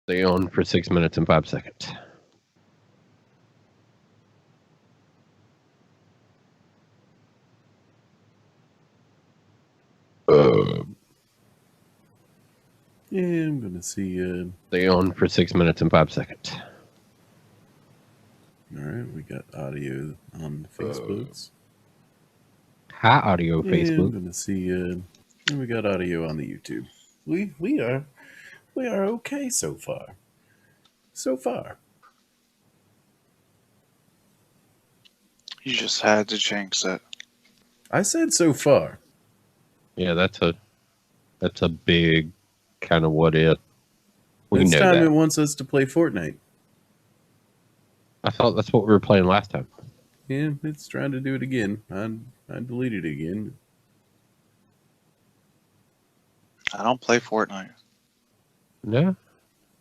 Stay on for 6 minutes and 5 seconds. Yeah, I'm gonna see. Stay on for 6 minutes and 5 seconds. All right, we got audio on Facebooks. Hi, audio Yeah, Facebook. I'm gonna see. And we got audio on the YouTube. We are okay so far. So far. You just had to jinx it. I said so far. Yeah, that's a big kind of what if. We This know time that. it wants us to play Fortnite. I thought that's what we were playing last time. Yeah, it's trying to do it again. I deleted it again. I don't play Fortnite. No,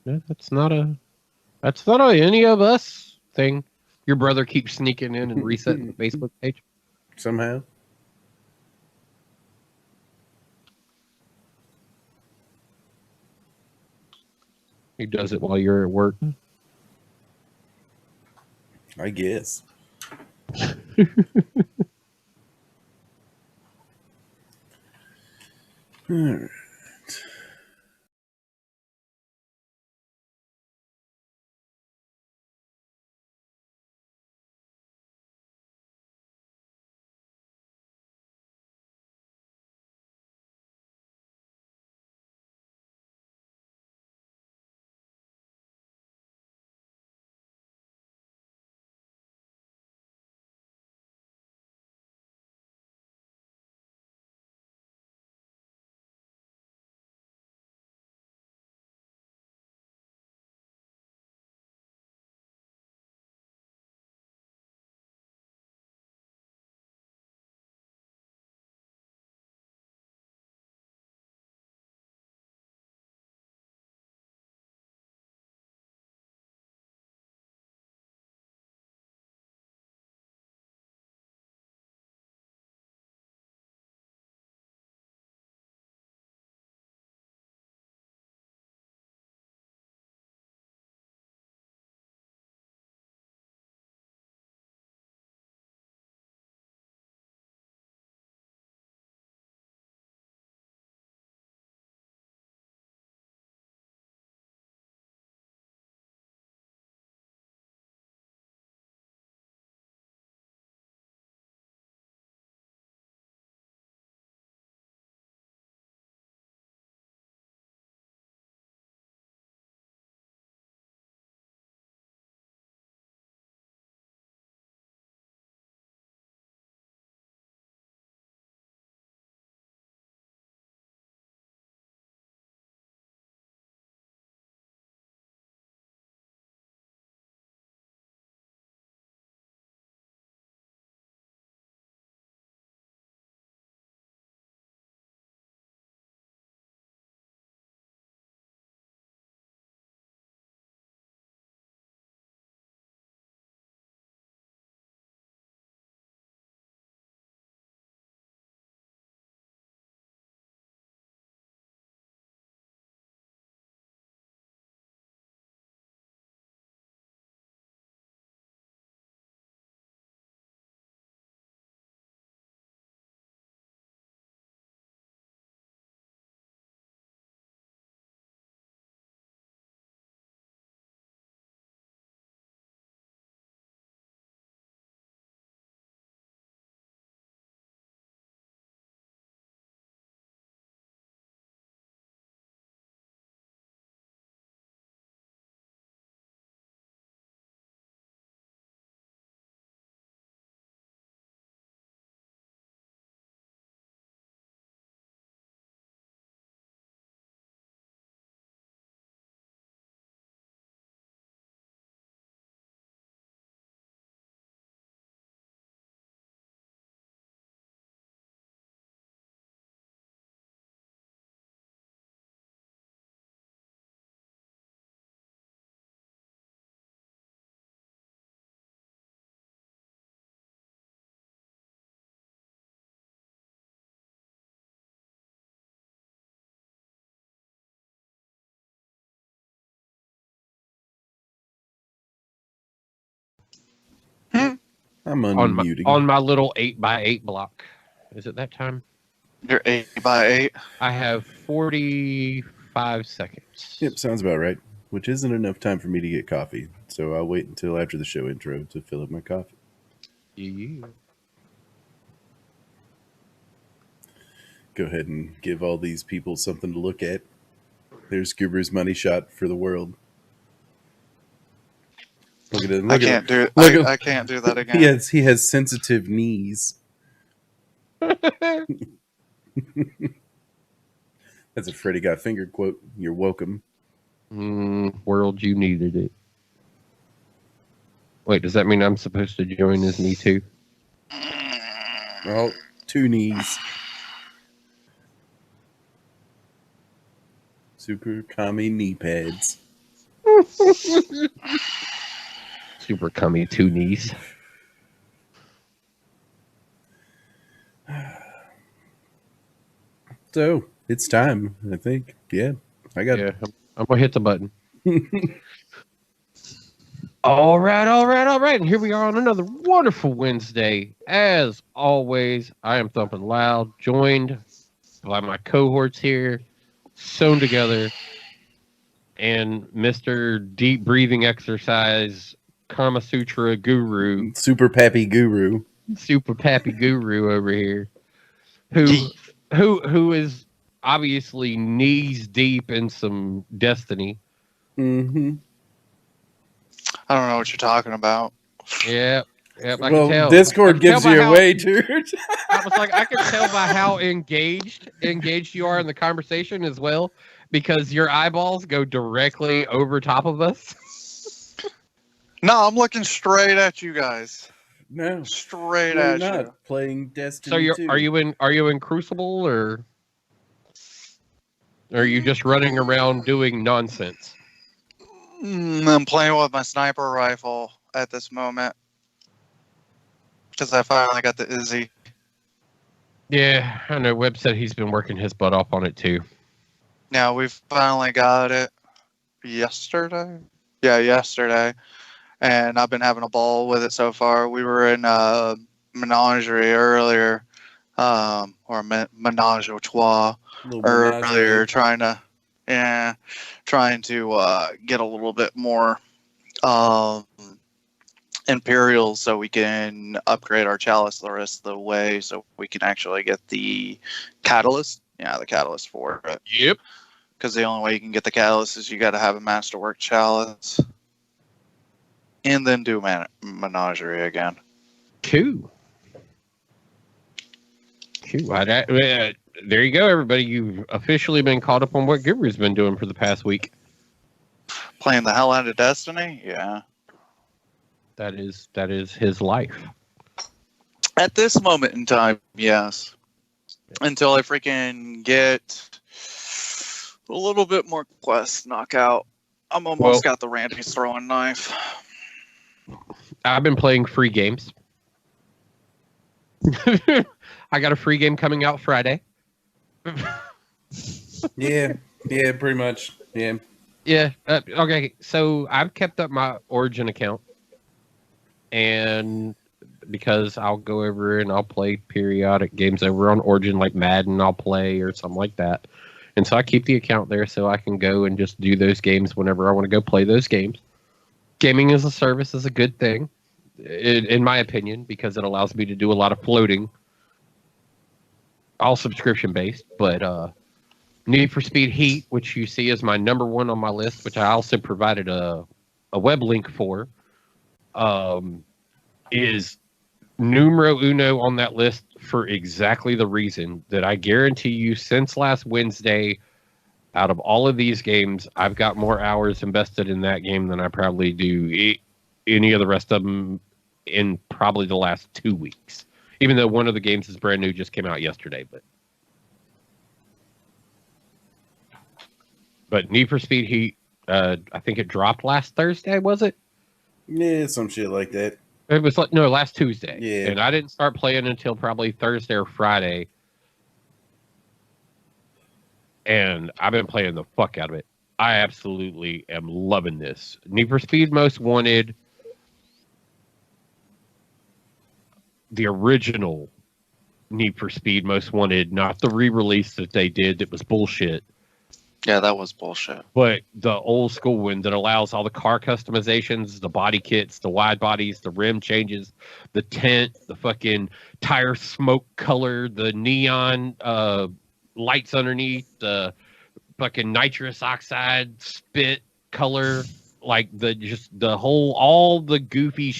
that's not a any of us thing. Your brother keeps sneaking in and resetting the Facebook page. Somehow. He does it while you're at work. I guess. All right. I'm on unmuting. my little 8x8 block. Is it that time? You're 8x8. I have 45 seconds. Yep, sounds about right. Which isn't enough time for me to get coffee, so I'll wait until after the show intro to fill up my coffee. Yeah. Go ahead and give all these people something to look at. There's Guru's money shot for the world. Look at it. I can't do. I can't do that again. He has sensitive knees. That's a Freddy Got Fingered quote. You're welcome. World, you needed it. Wait, does that mean I'm supposed to join his knee too? Oh, 2 knees. Super Kami knee pads. Super cummy 2 knees. So, it's time, I think. Yeah, I got it. I'm going to hit the button. All right. And here we are on another wonderful Wednesday. As always, I am Thumping Loud, joined by my cohorts here, sewn together, and Mr. Deep Breathing Exercise Kama Sutra Guru, Super Pappy Guru. Super Pappy Guru over here, who is obviously knees deep in some Destiny. Mm-hmm. I don't know what you're talking about. Yep, I can Well, tell. Discord gives you away, dude. I was like, I can tell by how engaged you are in the conversation as well, because your eyeballs go directly over top of us. No, I'm looking straight at you guys. No, Straight we're at not you. playing Destiny. So are you in Crucible, or are you just running around doing nonsense? I'm playing with my sniper rifle at this moment because I finally got the Izzy. Yeah, I know. Webb said he's been working his butt off on it too. Yeah, we finally got it yesterday. Yeah, yesterday. And I've been having a ball with it so far. We were in Menagerie earlier, or Menage a Trois earlier, trying to get a little bit more Imperials so we can upgrade our chalice the rest of the way, so we can actually get the catalyst. Yeah, the catalyst for it. Yep. Because the only way you can get the catalyst is you got to have a masterwork chalice. And then do Menagerie again. Cool. There you go, everybody. You've officially been caught up on what Guru's been doing for the past week. Playing the hell out of Destiny? Yeah. That is his life. At this moment in time, yes. Until I freaking get a little bit more quest knockout. I'm almost got the Randy's throwing knife. I've been playing free games. I got a free game coming out Friday. Yeah, pretty much. Yeah. Yeah. Okay. So I've kept up my Origin account, and because I'll go over and I'll play periodic games over on Origin, like Madden, I'll play or something like that. And so I keep the account there so I can go and just do those games whenever I want to go play those games. Gaming as a service is a good thing, in my opinion, because it allows me to do a lot of floating. All subscription based, but Need for Speed Heat, which you see is my number one on my list, which I also provided a web link for, is numero uno on that list for exactly the reason that I guarantee you since last Wednesday, out of all of these games, I've got more hours invested in that game than I probably do any of the rest of them in probably the last 2 weeks. Even though one of the games is brand new, just came out yesterday. But Need for Speed Heat, I think it dropped last Thursday, was it? Yeah, some shit like that. It was last Tuesday. Yeah. And I didn't start playing until probably Thursday or Friday. And I've been playing the fuck out of it. I absolutely am loving this. Need for Speed Most Wanted. the original Need for Speed Most Wanted, not the re-release that they did that was bullshit, Yeah, that was bullshit. but the old school one that allows all the car customizations, the body kits, the wide bodies, the rim changes, the tint, the fucking tire smoke color, the neon lights underneath, the fucking nitrous oxide spit color, like the whole, all the goofy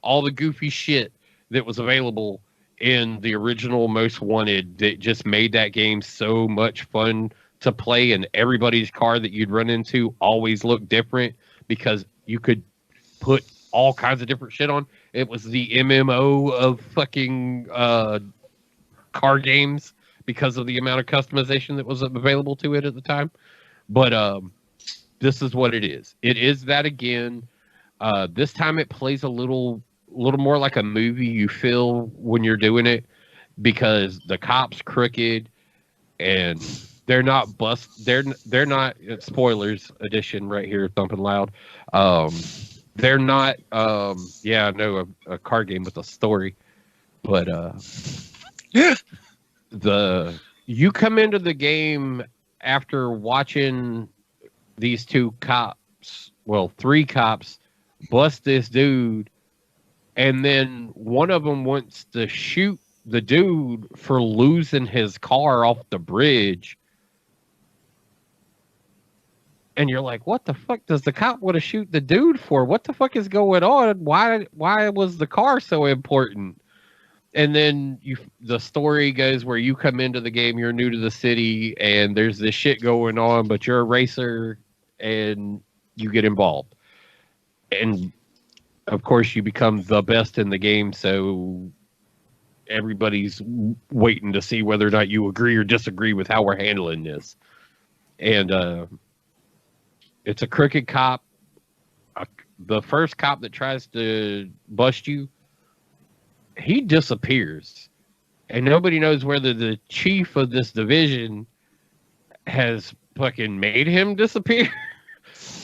all the goofy shit that was available in the original Most Wanted that just made that game so much fun to play, and everybody's car that you'd run into always looked different because you could put all kinds of different shit on. It was the MMO of fucking car games because of the amount of customization that was available to it at the time. But this is what it is. It is that again. This time it plays a little more like a movie you feel when you're doing it, because the cops crooked and they're not they're not, spoilers edition right here, thumping loud. They're not yeah, no, a card game with a story, but Yeah. You come into the game after watching these two cops, well, three cops, bust this dude, and then one of them wants to shoot the dude for losing his car off the bridge. And you're like, what the fuck does the cop want to shoot the dude for? What the fuck is going on? Why was the car so important? And then the story goes where you come into the game, you're new to the city, and there's this shit going on, but you're a racer, and you get involved. And of course, you become the best in the game, so everybody's waiting to see whether or not you agree or disagree with how we're handling this. And it's a crooked cop. The first cop that tries to bust you, he disappears. And nobody knows whether the chief of this division has fucking made him disappear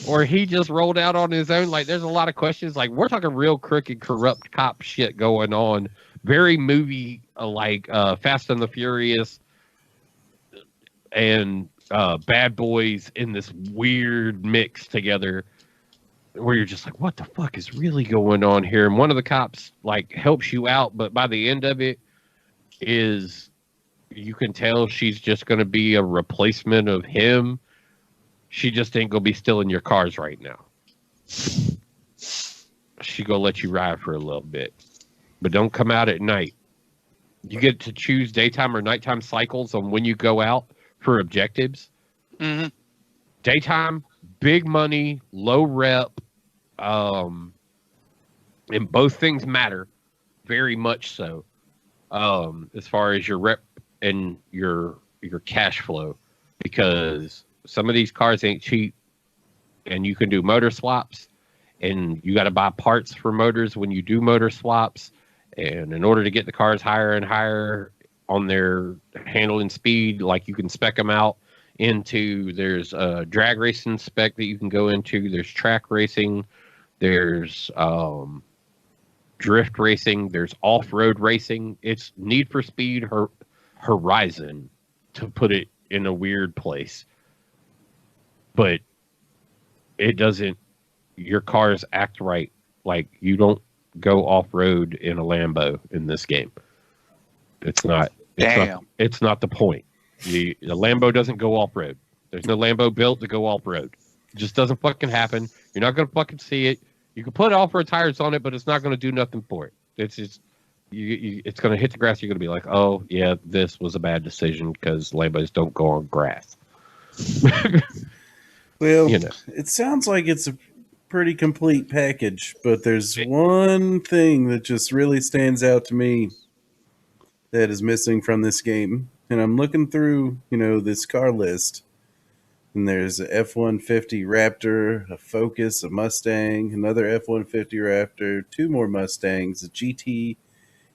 or he just rolled out on his own. Like, there's a lot of questions. Like, we're talking real crooked, corrupt cop shit going on. Very movie like Fast and the Furious and Bad Boys in this weird mix together, where you're just like, what the fuck is really going on here? And one of the cops like helps you out, but by the end of it is, you can tell she's just going to be a replacement of him. She just ain't going to be stealing your cars right now. She going to let you ride for a little bit, but don't come out at night. You get to choose daytime or nighttime cycles on when you go out for objectives. Mm-hmm. Daytime, big money, low rep. And both things matter very much so, as far as your rep and your cash flow, because some of these cars ain't cheap, and you can do motor swaps, and you got to buy parts for motors when you do motor swaps, and in order to get the cars higher and higher on their handling speed, like, you can spec them out into, there's a drag racing spec that you can go into, there's track racing, there's drift racing, there's off-road racing. It's Need for Speed Horizon, to put it in a weird place. But it doesn't, your cars act right. Like, you don't go off-road in a Lambo in this game. It's not the point. The Lambo doesn't go off-road. There's no Lambo built to go off-road. It just doesn't fucking happen. You're not going to fucking see it. You can put off-road tires on it, but it's not going to do nothing for it. It's just, it's going to hit the grass. You're going to be like, oh, yeah, this was a bad decision because Lambos don't go on grass. Well, it sounds like it's a pretty complete package, but there's one thing that just really stands out to me that is missing from this game. And I'm looking through, this car list. And there's a F-150 Raptor, a Focus, a Mustang, another F-150 Raptor, two more Mustangs, a GT,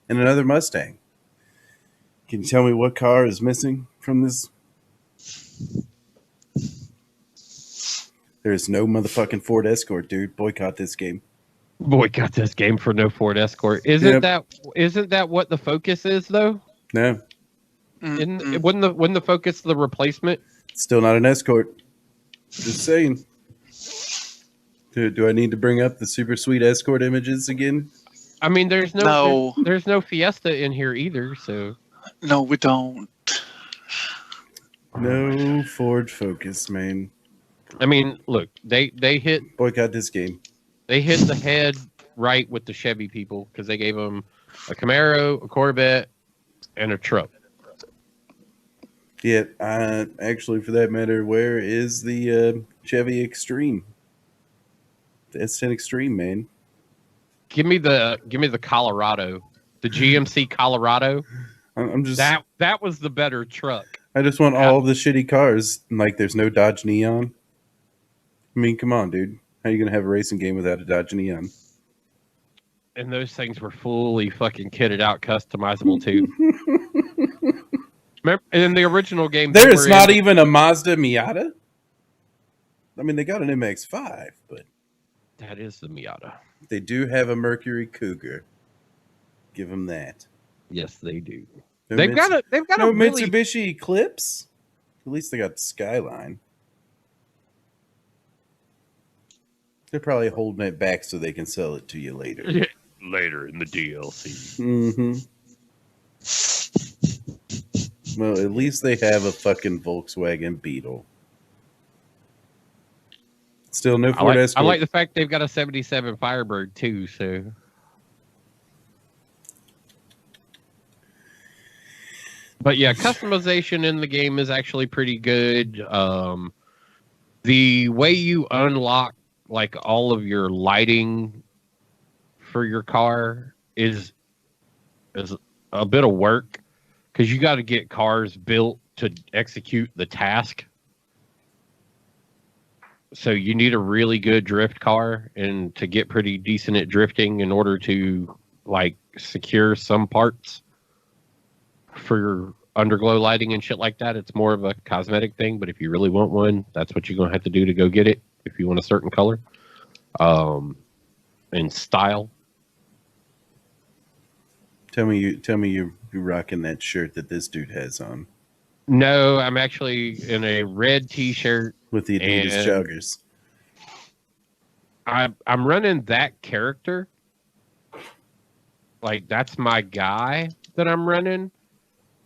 and another Mustang. Can you tell me what car is missing from this? There's no motherfucking Ford Escort, dude. Boycott this game. Boycott this game for no Ford Escort. Yep. Isn't that what the Focus is though? No, Wouldn't the Focus the replacement? still not an Escort. Just saying. Do I need to bring up the super sweet Escort images again? I mean, there's No. no Fiesta in here either. So No, we don't. No Ford Focus, man. I mean, look, they hit Boycott this game. the head right with the Chevy people because they gave them a Camaro, a Corvette, and a truck. Yeah, actually, for that matter, where is the Chevy Extreme? The S10 Extreme, man. Give me the Colorado, the GMC Colorado. I'm just That was the better truck. I just want all the shitty cars. Like, there's no Dodge Neon. I mean, come on, dude. How are you gonna have a racing game without a Dodge Neon? And those things were fully fucking kitted out, customizable too. Remember, in the original game, There is not even a Mazda Miata. I mean, they got an MX-5, but that is the Miata. they do have a Mercury Cougar. Give them that. Yes, they do. No They've got no a really Mitsubishi Eclipse. At least they got the Skyline. They're probably holding it back so they can sell it to you later. later in the DLC. Mm-hmm. Well, at least they have a fucking Volkswagen Beetle. Still no Ford I Escort. like the fact they've got a 77 Firebird too, so but yeah, customization in the game is actually pretty good. The way you unlock like all of your lighting for your car is a bit of work because you got to get cars built to execute the task. So you need a really good drift car and to get pretty decent at drifting in order to like secure some parts for your underglow lighting and shit like that. It's more of a cosmetic thing, but if you really want one, that's what you're going to have to do to go get it if you want a certain color and style. Tell me you're rocking that shirt that this dude has on No, I'm actually in a red t-shirt with the Adidas and joggers. I'm running that character. Like that's my guy that I'm running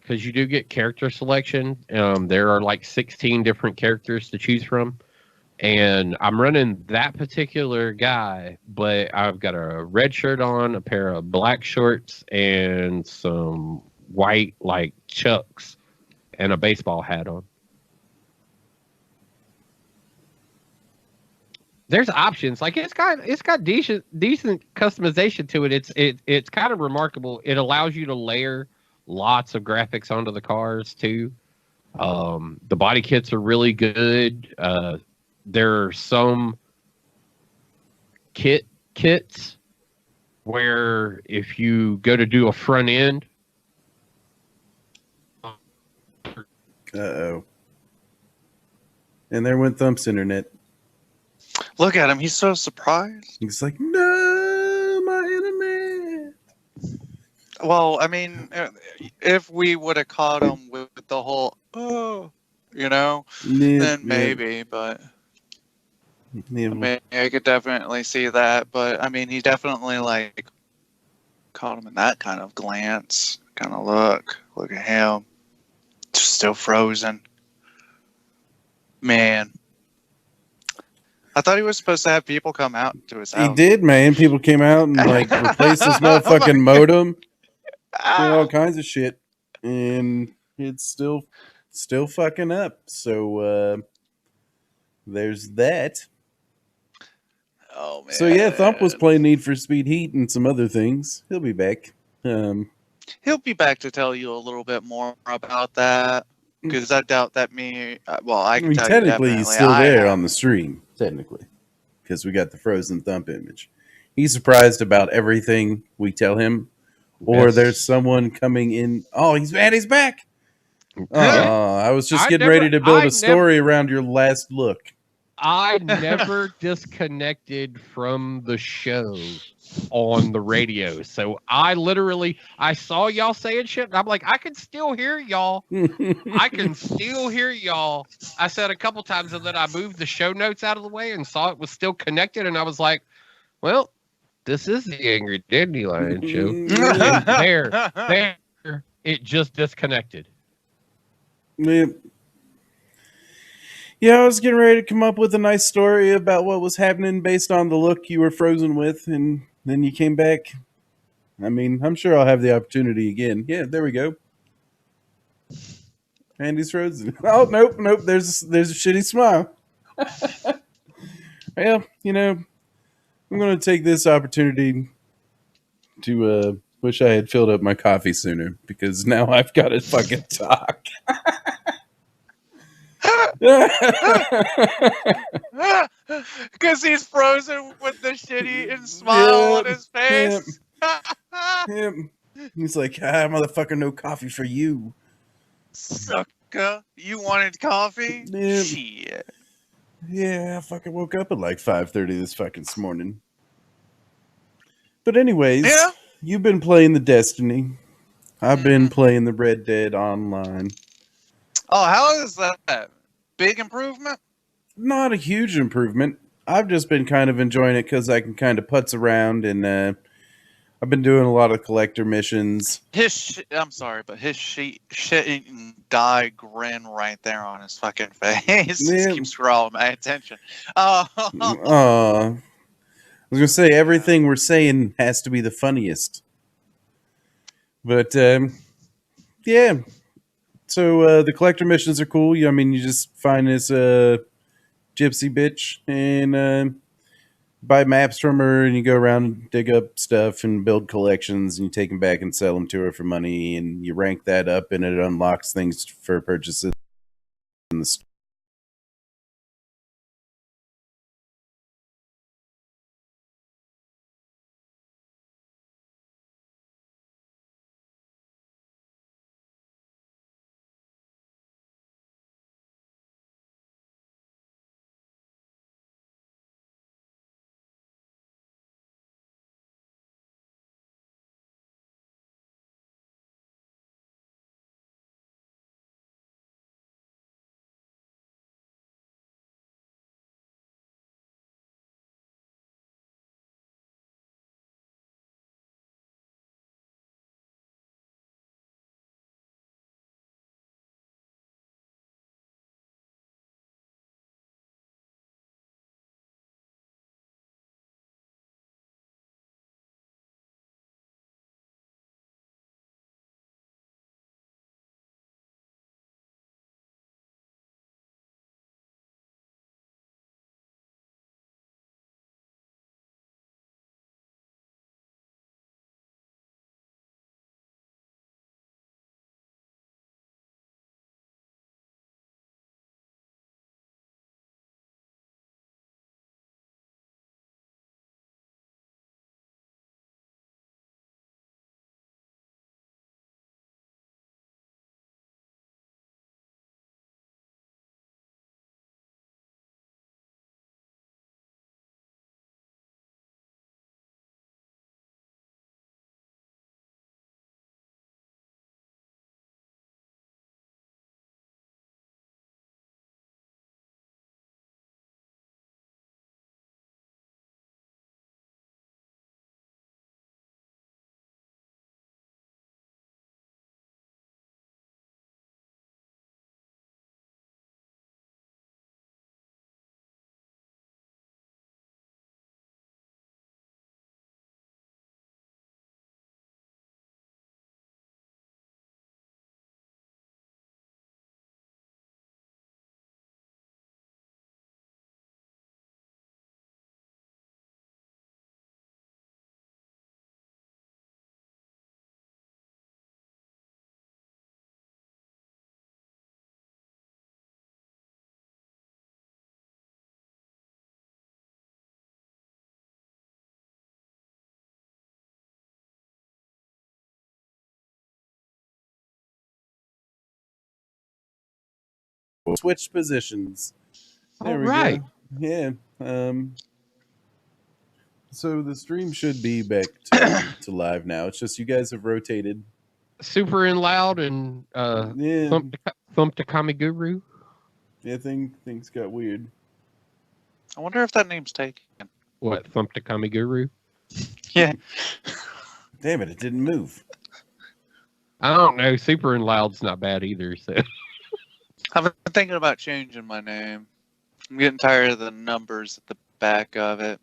because you do get character selection. There are like 16 different characters to choose from. And I'm running that particular guy, but I've got a red shirt on, a pair of black shorts, and some white like Chucks, and a baseball hat on. There's options. Like it's got decent customization to it. It's kind of remarkable. It allows you to layer lots of graphics onto the cars too. The body kits are really good. There are some kits where if you go to do a front end. Uh-oh. And there went Thump's internet. Look at him. He's so surprised. He's like, no, my internet. Well, I mean, if we would have caught him with the whole, then maybe, but I mean, I could definitely see that. But I mean, he definitely like caught him in that kind of glance, kind of look. Look at him, still frozen. Man, I thought he was supposed to have people come out to his house. He did, man. People came out and like replaced his motherfucking modem, all kinds of shit, and it's still fucking up. So there's that. Oh man. So yeah, Thump was playing Need for Speed Heat and some other things. He'll be back. He'll be back to tell you a little bit more about that. Because I doubt that I mean, technically he's still there on the stream, technically, because we got the frozen Thump image. He's surprised about everything we tell him, or there's someone coming in. Oh, he's back. I was just getting ready to build a story around your last look. I never disconnected from the show on the radio. So I saw y'all saying shit, and I'm like, I can still hear y'all. I can still hear y'all. I said a couple times, and then I moved the show notes out of the way and saw it was still connected, and I was like, well, this is the Angry Dandelion show. And there, it just disconnected. Yeah. Yeah, I was getting ready to come up with a nice story about what was happening based on the look you were frozen with, and then you came back. I mean, I'm sure I'll have the opportunity again. Yeah, there we go. Andy's frozen. Oh, nope. There's a shitty smile. Well, I'm going to take this opportunity to wish I had filled up my coffee sooner, because now I've got to fucking talk. Because he's frozen with the shitty and smile on his face. Yep. He's like, motherfucker, no coffee for you. Sucker, you wanted coffee? Yep. Shit. Yeah, I fucking woke up at like 5:30 this fucking morning. But anyways, Yeah. You've been playing the Destiny. I've been playing the Red Dead Online. Oh, how is that? Big improvement? Not a huge improvement. I've just been kind of enjoying it because I can kind of putz around, and I've been doing a lot of collector missions. I'm sorry, but his shit-eating die grin right there on his fucking face just keeps drawing my attention. I was gonna say everything we're saying has to be the funniest, but yeah. So the collector missions are cool. I mean, you just find this gypsy bitch and buy maps from her, and you go around and dig up stuff and build collections, and you take them back and sell them to her for money, and you rank that up, and it unlocks things for purchases in the store. Switch positions. There All we right. go. Yeah. So the stream should be back to live now. It's just you guys have rotated. Super and loud and Yeah. thump the Kamiguru. Yeah, things got weird. I wonder if that name's taken. What, thump the Kamiguru? Yeah. Damn it, it didn't move. I don't know. Super and loud's not bad either. So I've been thinking about changing my name. I'm getting tired of the numbers at the back of it.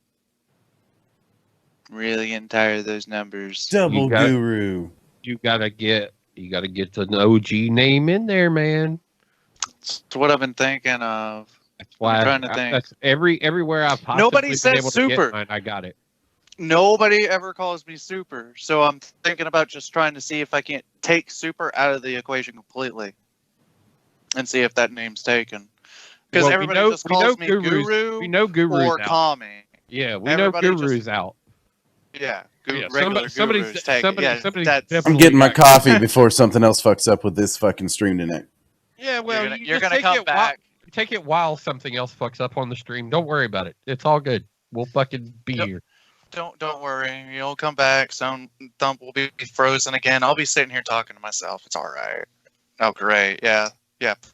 Really getting tired of those numbers. Double got- Guru. you gotta get an OG name in there, man. That's what I've been thinking of. That's why I'm trying to think. That's everywhere I've possibly Nobody been says able to super. get mine, I got it. Nobody ever calls me Super, so I'm thinking about just trying to see if I can't take Super out of the equation completely, and see if that name's taken. Because Well, everybody just we know calls me Gurus- Guru We know Guru's or out. Kami. Yeah, we Everybody know Guru's out. Yeah, Yeah, regular somebody's Gurus take it. Yeah, somebody's that's, definitely I'm getting my got- coffee before something else fucks up with this fucking stream tonight. Yeah, well, you're just gonna take come it back. Take it while something else fucks up on the stream. Don't worry about it. It's all good. We'll fucking be Yep. here. Don't worry. You'll come back. Some thump will be frozen again. I'll be sitting here talking to myself. It's all right. Oh, great. Yeah.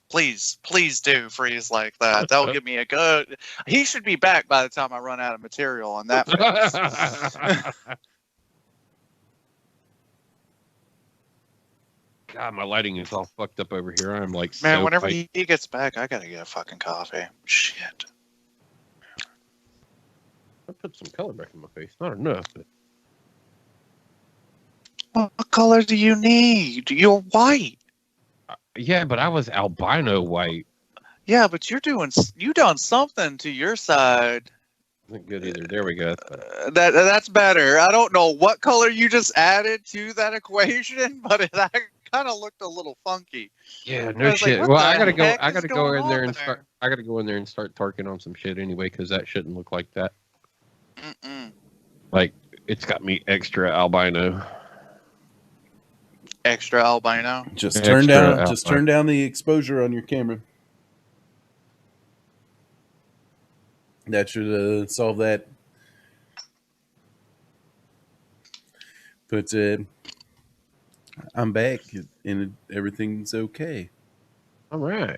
Please do freeze like that. That'll give me a good. He should be back by the time I run out of material on that. God, my lighting is all fucked up over here. I'm like, Man, so whenever tight. he gets back, I gotta get a fucking coffee. Shit. I put some color back in my face. Not enough, but What color do you need? You're white. yeah, but I was albino white. Yeah, but you done something to your side. Isn't good either. There we go. That's better. I don't know what color you just added to that equation, but that kind of looked a little funky. Yeah, I no was like, shit. what Well, the I gotta go. heck I is gotta go going in there on and there? start. I gotta go in there and start tarking on some shit anyway, because that shouldn't look like that. Mm-mm. Like it's got me extra albino. Extra albino. Just Extra turn down the exposure on your camera. That should solve that. But I'm back and everything's okay. All right.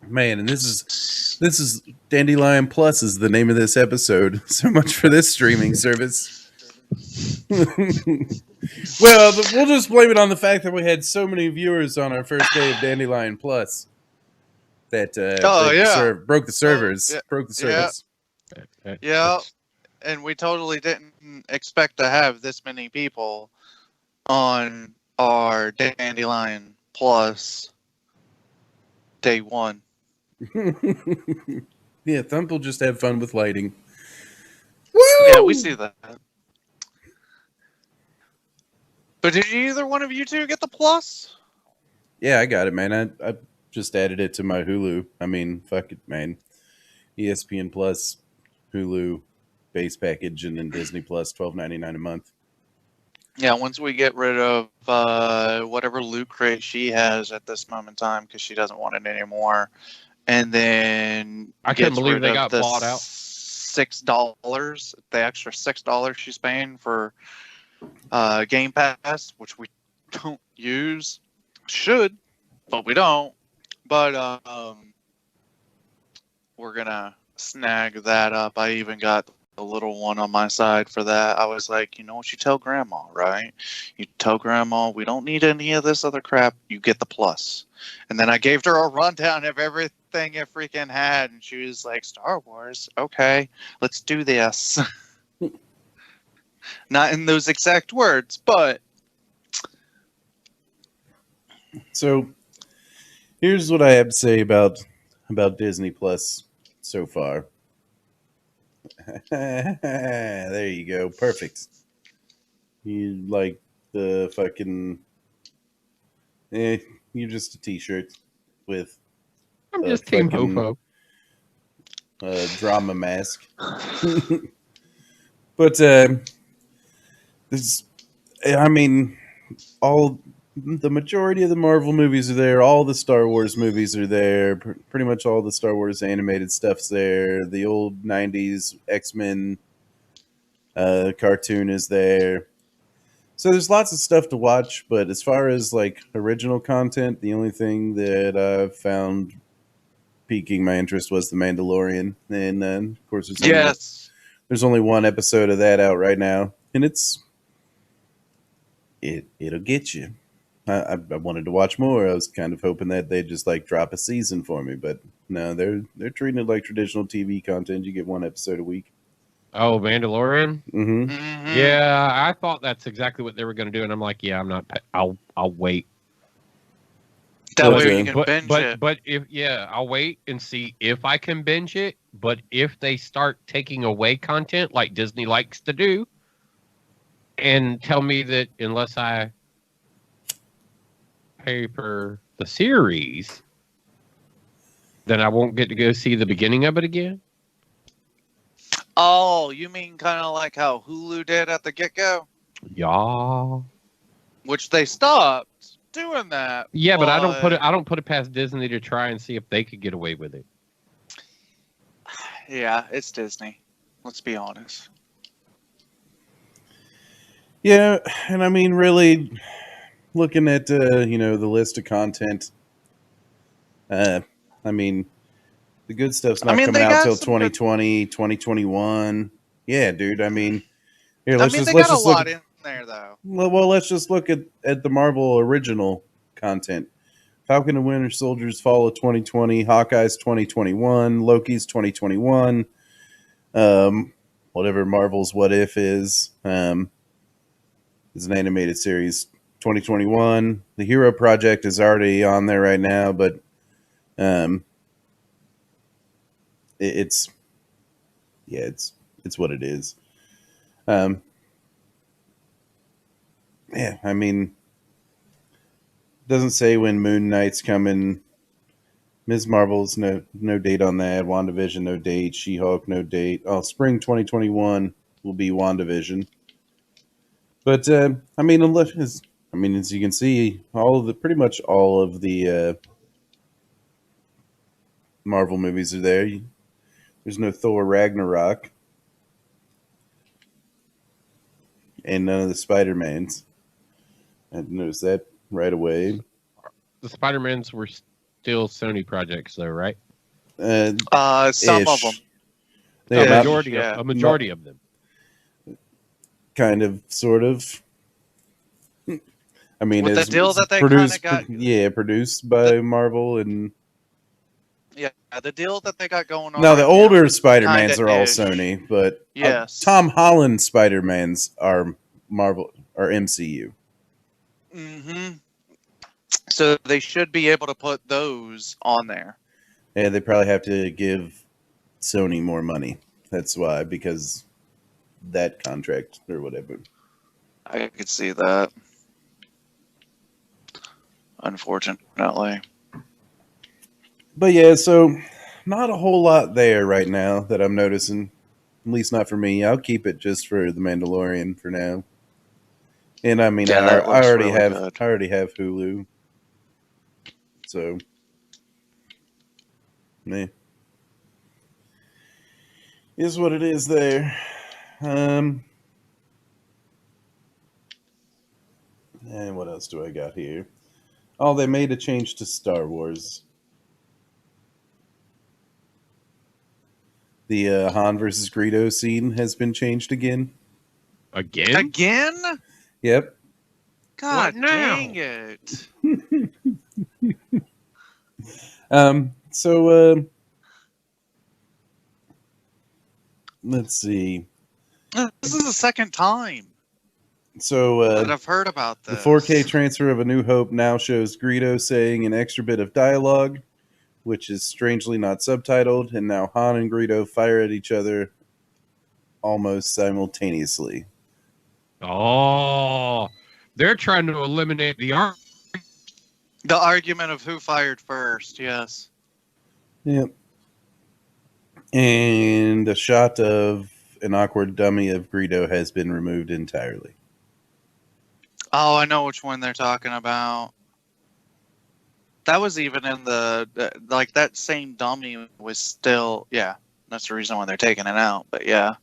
Man, and this is Dandelion Plus is the name of this episode. So much for this streaming service. Well, we'll just blame it on the fact that we had so many viewers on our first day of Dandelion Plus that broke the servers. yeah. Broke the service. Yeah, and we totally didn't expect to have this many people on our Dandelion Plus day one. Yeah, Thump will just have fun with lighting. Yeah, we see that. But did either one of you two get the plus? Yeah, I got it, man. I just added it to my Hulu. I mean, fuck it, man. ESPN Plus, Hulu base package, and then Disney Plus, $12.99 a month. Yeah, once we get rid of whatever loot crate she has at this moment in time, because she doesn't want it anymore, and then I can't gets believe rid they of got the bought out. $6, the extra $6 she's paying for Game Pass, which we don't use, should, but we don't. But we're gonna snag that up. I even got a little one on my side for that. I was like, you know what you tell grandma, right? You tell grandma we don't need any of this other crap. You get the plus. And then I gave her a rundown of everything it freaking had, and she was like, Star Wars, okay, let's do this. Not in those exact words, but So, here's what I have to say about Disney Plus so far. There you go. Perfect. You like the fucking... you're just a t-shirt with I'm just Team fucking- Hofo. drama mask. But this, I mean, all the majority of the Marvel movies are there. All the Star Wars movies are there. Pretty much all the Star Wars animated stuff's there. The old '90s X-Men cartoon is there. So there's lots of stuff to watch. But as far as like original content, the only thing that I've found piquing my interest was The Mandalorian, and of course Yes. there's only one episode of that out right now, and it'll get you. I wanted to watch more. I was kind of hoping that they'd just like drop a season for me, but no, they're treating it like traditional TV content. You get one episode a week. Oh, Mandalorian. Mm-hmm. Mhm. Yeah, I thought that's exactly what they were going to do, and I'm like, yeah, I'm not. I'll wait. That But, way you can But binge but it. but if I'll wait and see if I can binge it. But if they start taking away content like Disney likes to do, and tell me that unless I pay for the series, then I won't get to go see the beginning of it again. Oh, you mean kind of like how Hulu did at the get-go? Yeah. Which they stopped doing that. Yeah, but I don't put it past Disney to try and see if they could get away with it. Yeah, it's Disney. Let's be honest. Yeah, and I mean, really, looking at the list of content. I mean, the good stuff's not coming they out got till some good- 2020, 2021. Yeah, dude. I mean, here I let's mean, just they let's got a just look. lot in there, though. Well, let's just look at the Marvel original content. Falcon and Winter Soldier's Fall of 2020, Hawkeye's 2021, Loki's 2021, whatever Marvel's What If is an animated series 2021. The Hero Project is already on there right now, but it's what it is. Yeah, I mean, doesn't say when Moon Knight's coming. Ms. Marvel's no date on that. WandaVision, no date. She-Hulk, no date. Oh, spring 2021 will be WandaVision. But I mean, as you can see, pretty much all of the Marvel movies are there. There's no Thor Ragnarok, and none of the Spider-Mans. I noticed that right away. The Spider-Mans were still Sony projects, though, right? Some of them. They Yeah, A majority of them. kind of, sort of. I mean, With the it's deal that they produced, kinda got- yeah, produced by Marvel, and Yeah, the deal that they got going on. now the right older now, Spider-Mans are all kinda-ish. Sony, but Yes. Tom Holland Spider-Mans are Marvel or MCU. Mm-hmm. So they should be able to put those on there. Yeah, they probably have to give Sony more money. That's why, because that contract or whatever. I could see that. Unfortunately. But yeah, so not a whole lot there right now that I'm noticing. At least not for me. I'll keep it just for The Mandalorian for now. And I mean, Yeah, I that looks already really have good. I already have Hulu. So, meh. Is what it is there. And what else do I got here? Oh, they made a change to Star Wars. The Han versus Greedo scene has been changed again. Again? Again? Yep. God What now? dang it. So, let's see. This is the second time So, that I've heard about the this. 4K transfer of A New Hope now shows Greedo saying an extra bit of dialogue, which is strangely not subtitled, and now Han and Greedo fire at each other almost simultaneously. Oh, they're trying to eliminate the The argument of who fired first, yes. Yep. And a shot of an awkward dummy of Greedo has been removed entirely. Oh, I know which one they're talking about. That was even in like that same dummy was still, yeah. That's the reason why they're taking it out. But yeah,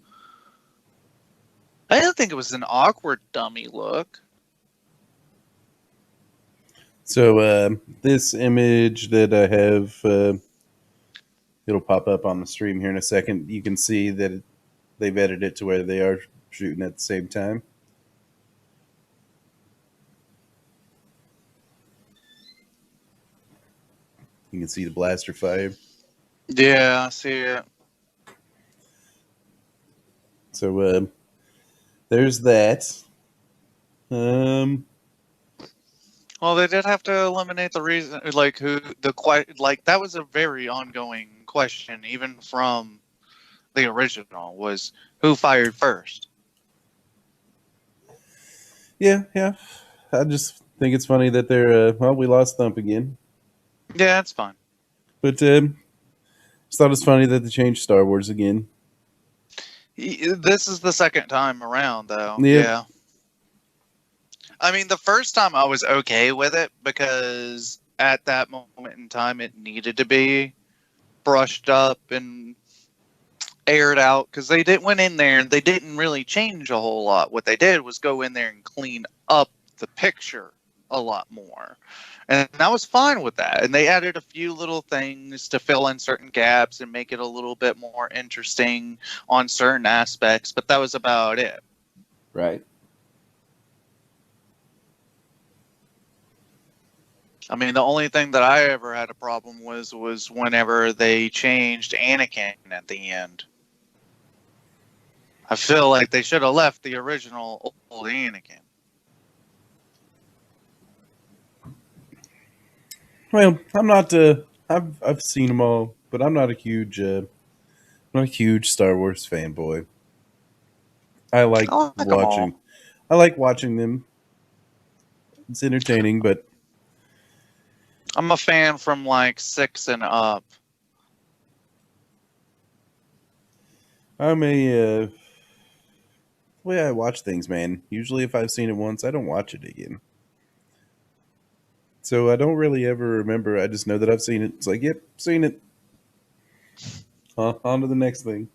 I didn't think it was an awkward dummy look. So this image that I have, it'll pop up on the stream here in a second. You can see that they've edited it to where they are shooting at the same time. You can see the blaster fire. Yeah, I see it. So there's that. Um, Well, they did have to eliminate the reason, like like that was a very ongoing question, even from the original, was who fired first. yeah. I just think it's funny that they're well, we lost Thump again, Yeah, it's fine. but just thought it's funny that they changed Star Wars again. This is the second time around, though. Yeah. Yeah. I mean, the first time I was okay with it because at that moment in time it needed to be brushed up and aired out because went in there and they didn't really change a whole lot. What they did was go in there and clean up the picture a lot more. And I was fine with that. And they added a few little things to fill in certain gaps and make it a little bit more interesting on certain aspects, but that was about it. Right. I mean, the only thing that I ever had a problem was whenever they changed Anakin at the end. I feel like they should have left the original old Anakin. Well, I'm not. I've seen them all, but I'm not a huge Star Wars fanboy. I like I like 'em all. watching. I like watching them. It's entertaining, but I'm a fan from like 6 and up. I'm a the way I watch things, man. Usually, if I've seen it once, I don't watch it again. So I don't really ever remember. I just know that I've seen it. It's like, yep, seen it. On to the next thing.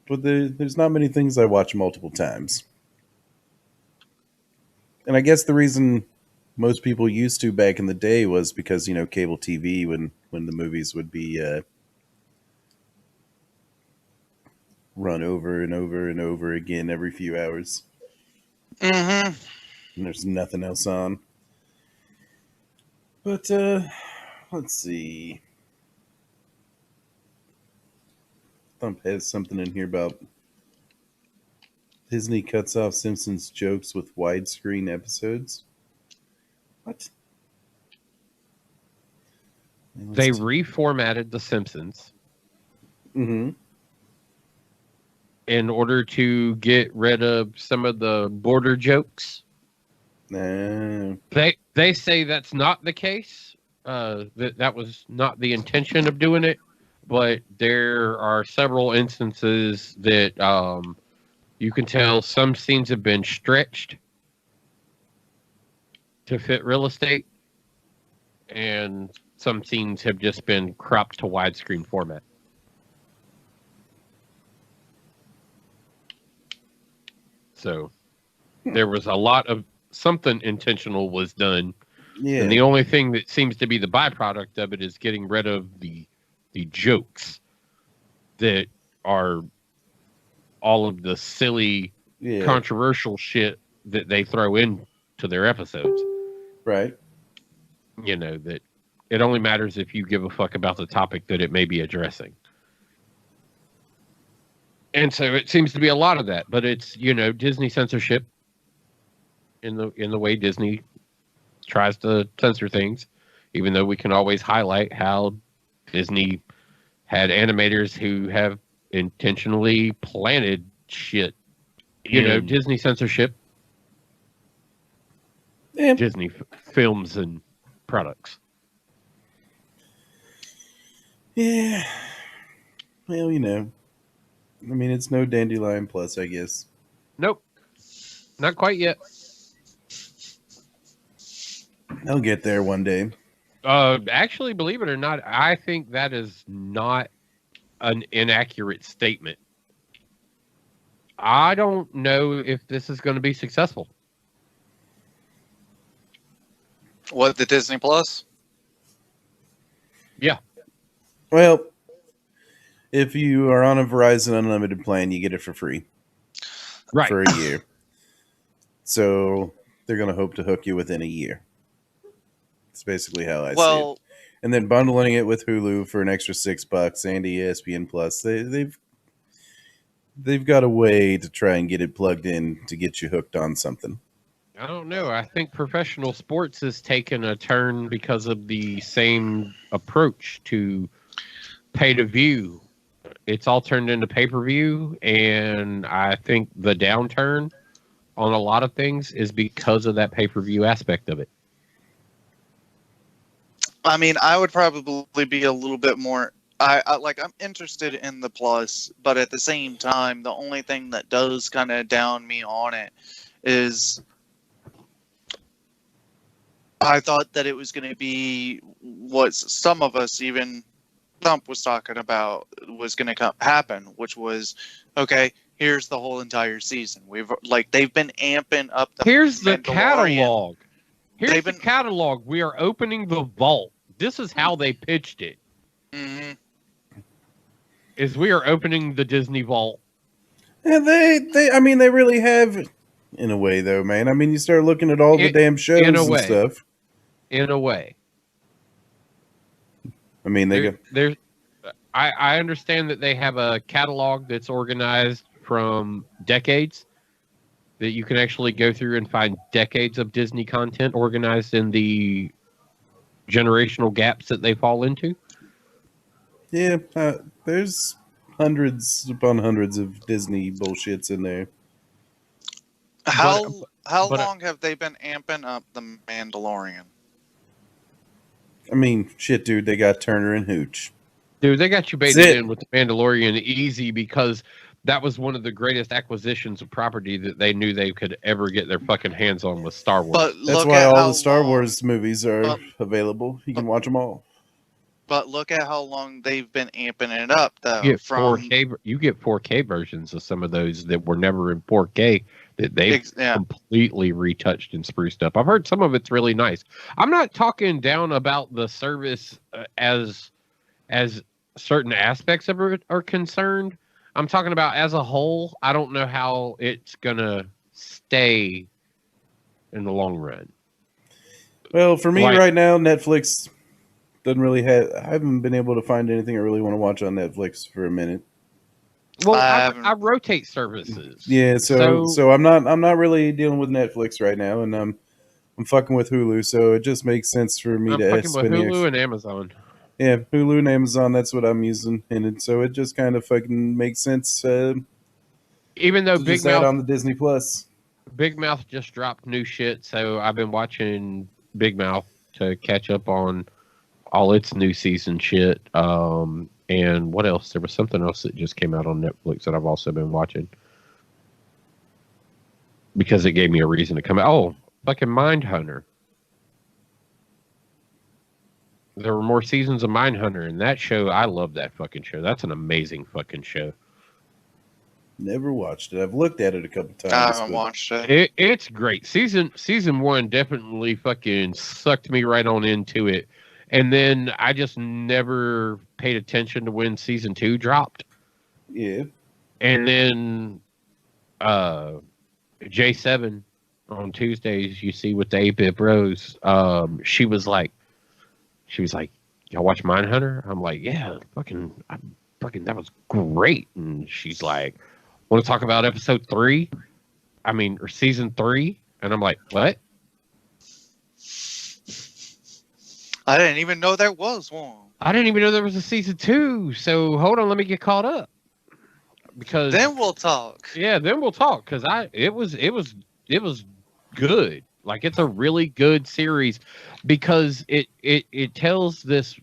But there's not many things I watch multiple times. And I guess the reason most people used to back in the day was because, cable TV, when the movies would be run over and over and over again every few hours. Mm-hmm. And there's nothing else on. But let's see. Thump has something in here about Disney cuts off Simpsons jokes with widescreen episodes. What? They reformatted The Simpsons Mm-hmm. in order to get rid of some of the border jokes. They say that's not the case. That was not the intention of doing it, but there are several instances that you can tell some scenes have been stretched to fit real estate, and some scenes have just been cropped to widescreen format. So there was a lot of something intentional was done. Yeah. And the only thing that seems to be the byproduct of it is getting rid of the jokes that are all of the silly, controversial shit that they throw into their episodes. Right. That it only matters if you give a fuck about the topic that it may be addressing. And so it seems to be a lot of that, but it's, Disney censorship in the way Disney tries to censor things, even though we can always highlight how Disney had animators who have intentionally planted shit. Disney censorship, Disney films and products. Yeah. Well, I mean, it's no Dandelion Plus, I guess. Nope. Not quite yet. I'll get there one day. Actually, believe it or not, I think that is not an inaccurate statement. I don't know if this is going to be successful. What, the Disney Plus? Yeah. Well, if you are on a Verizon Unlimited plan, you get it for free Right. for a year. So they're going to hope to hook you within a year. It's basically how I see it. Well, And then bundling it with Hulu for an extra $6 and ESPN Plus, they've got a way to try and get it plugged in to get you hooked on something. I don't know. I think professional sports has taken a turn because of the same approach to pay to view. It's all turned into pay per view, and I think the downturn on a lot of things is because of that pay per view aspect of it. I mean, I would probably be a little bit more. I'm interested in the Plus, but at the same time, the only thing that does kind of down me on it is I thought that it was going to be what some of us, even Thump was talking about, was going to happen, which was, okay, here's the whole entire season. They've been amping up the Here's the Mandalorian. catalog. Here's the catalog. We are opening the vault. This is how they pitched it. Mm-hmm. Is we are opening the Disney vault. Yeah, they really have, in a way, though, man. I mean, you start looking at all the damn shows in a and way. stuff. In a way. I mean, I understand that they have a catalog that's organized from decades, that you can actually go through and find decades of Disney content organized in the generational gaps that they fall into. Yeah, there's hundreds upon hundreds of Disney bullshits in there. How long have they been amping up the Mandalorian? I mean, shit, dude, they got Turner and Hooch. Dude, they got you baited in with the Mandalorian easy because that was one of the greatest acquisitions of property that they knew they could ever get their fucking hands on with Star Wars. But that's why all the Star Wars movies are available. You can watch them all. But look at how long they've been amping it up, though. You get 4K versions of some of those that were never in 4K that they've completely retouched and spruced up. I've heard some of it's really nice. I'm not talking down about the service as certain aspects of it are concerned. I'm talking about as a whole. I don't know how it's gonna stay in the long run. Well, for me right now, Netflix doesn't really have. I haven't been able to find anything I really want to watch on Netflix for a minute. Well, I rotate services. Yeah, so I'm not really dealing with Netflix right now, and I'm fucking with Hulu. So it just makes sense for me to fucking with Hulu and Amazon. Yeah, Hulu and Amazon. That's what I'm using, and so it just kind of fucking makes sense. Even though Big Mouth on the Disney Plus, Big Mouth just dropped new shit, so I've been watching Big Mouth to catch up on all its new season shit. And what else? There was something else that just came out on Netflix that I've also been watching because it gave me a reason to come out. Oh, fucking Mindhunter. There were more seasons of Mindhunter, and that show, I love that fucking show. That's an amazing fucking show. Never watched it. I've looked at it a couple times. I haven't watched it. It's great. Season 1 definitely fucking sucked me right on into it. And then I just never paid attention to when season 2 dropped. Yeah. And then J7 on Tuesdays, you see with the 8-Bit Bros, she was like, y'all watch Mindhunter? I'm like, yeah, fucking, that was great. And she's like, want to talk about episode 3? Or season 3? And I'm like, what? I didn't even know there was one. I didn't even know there was a season 2. So hold on, let me get caught up. Because then we'll talk. Yeah, then we'll talk. Because it was good. Like, it's a really good series because it tells this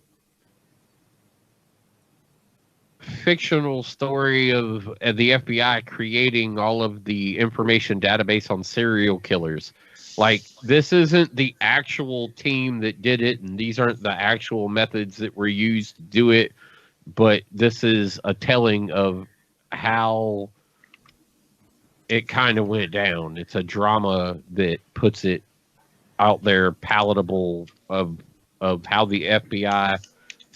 fictional story of the FBI creating all of the information database on serial killers Like, this isn't the actual team that did it, and these aren't the actual methods that were used to do it, but this is a telling of how it kind of went down. It's a drama that puts it out there palatable of how the FBI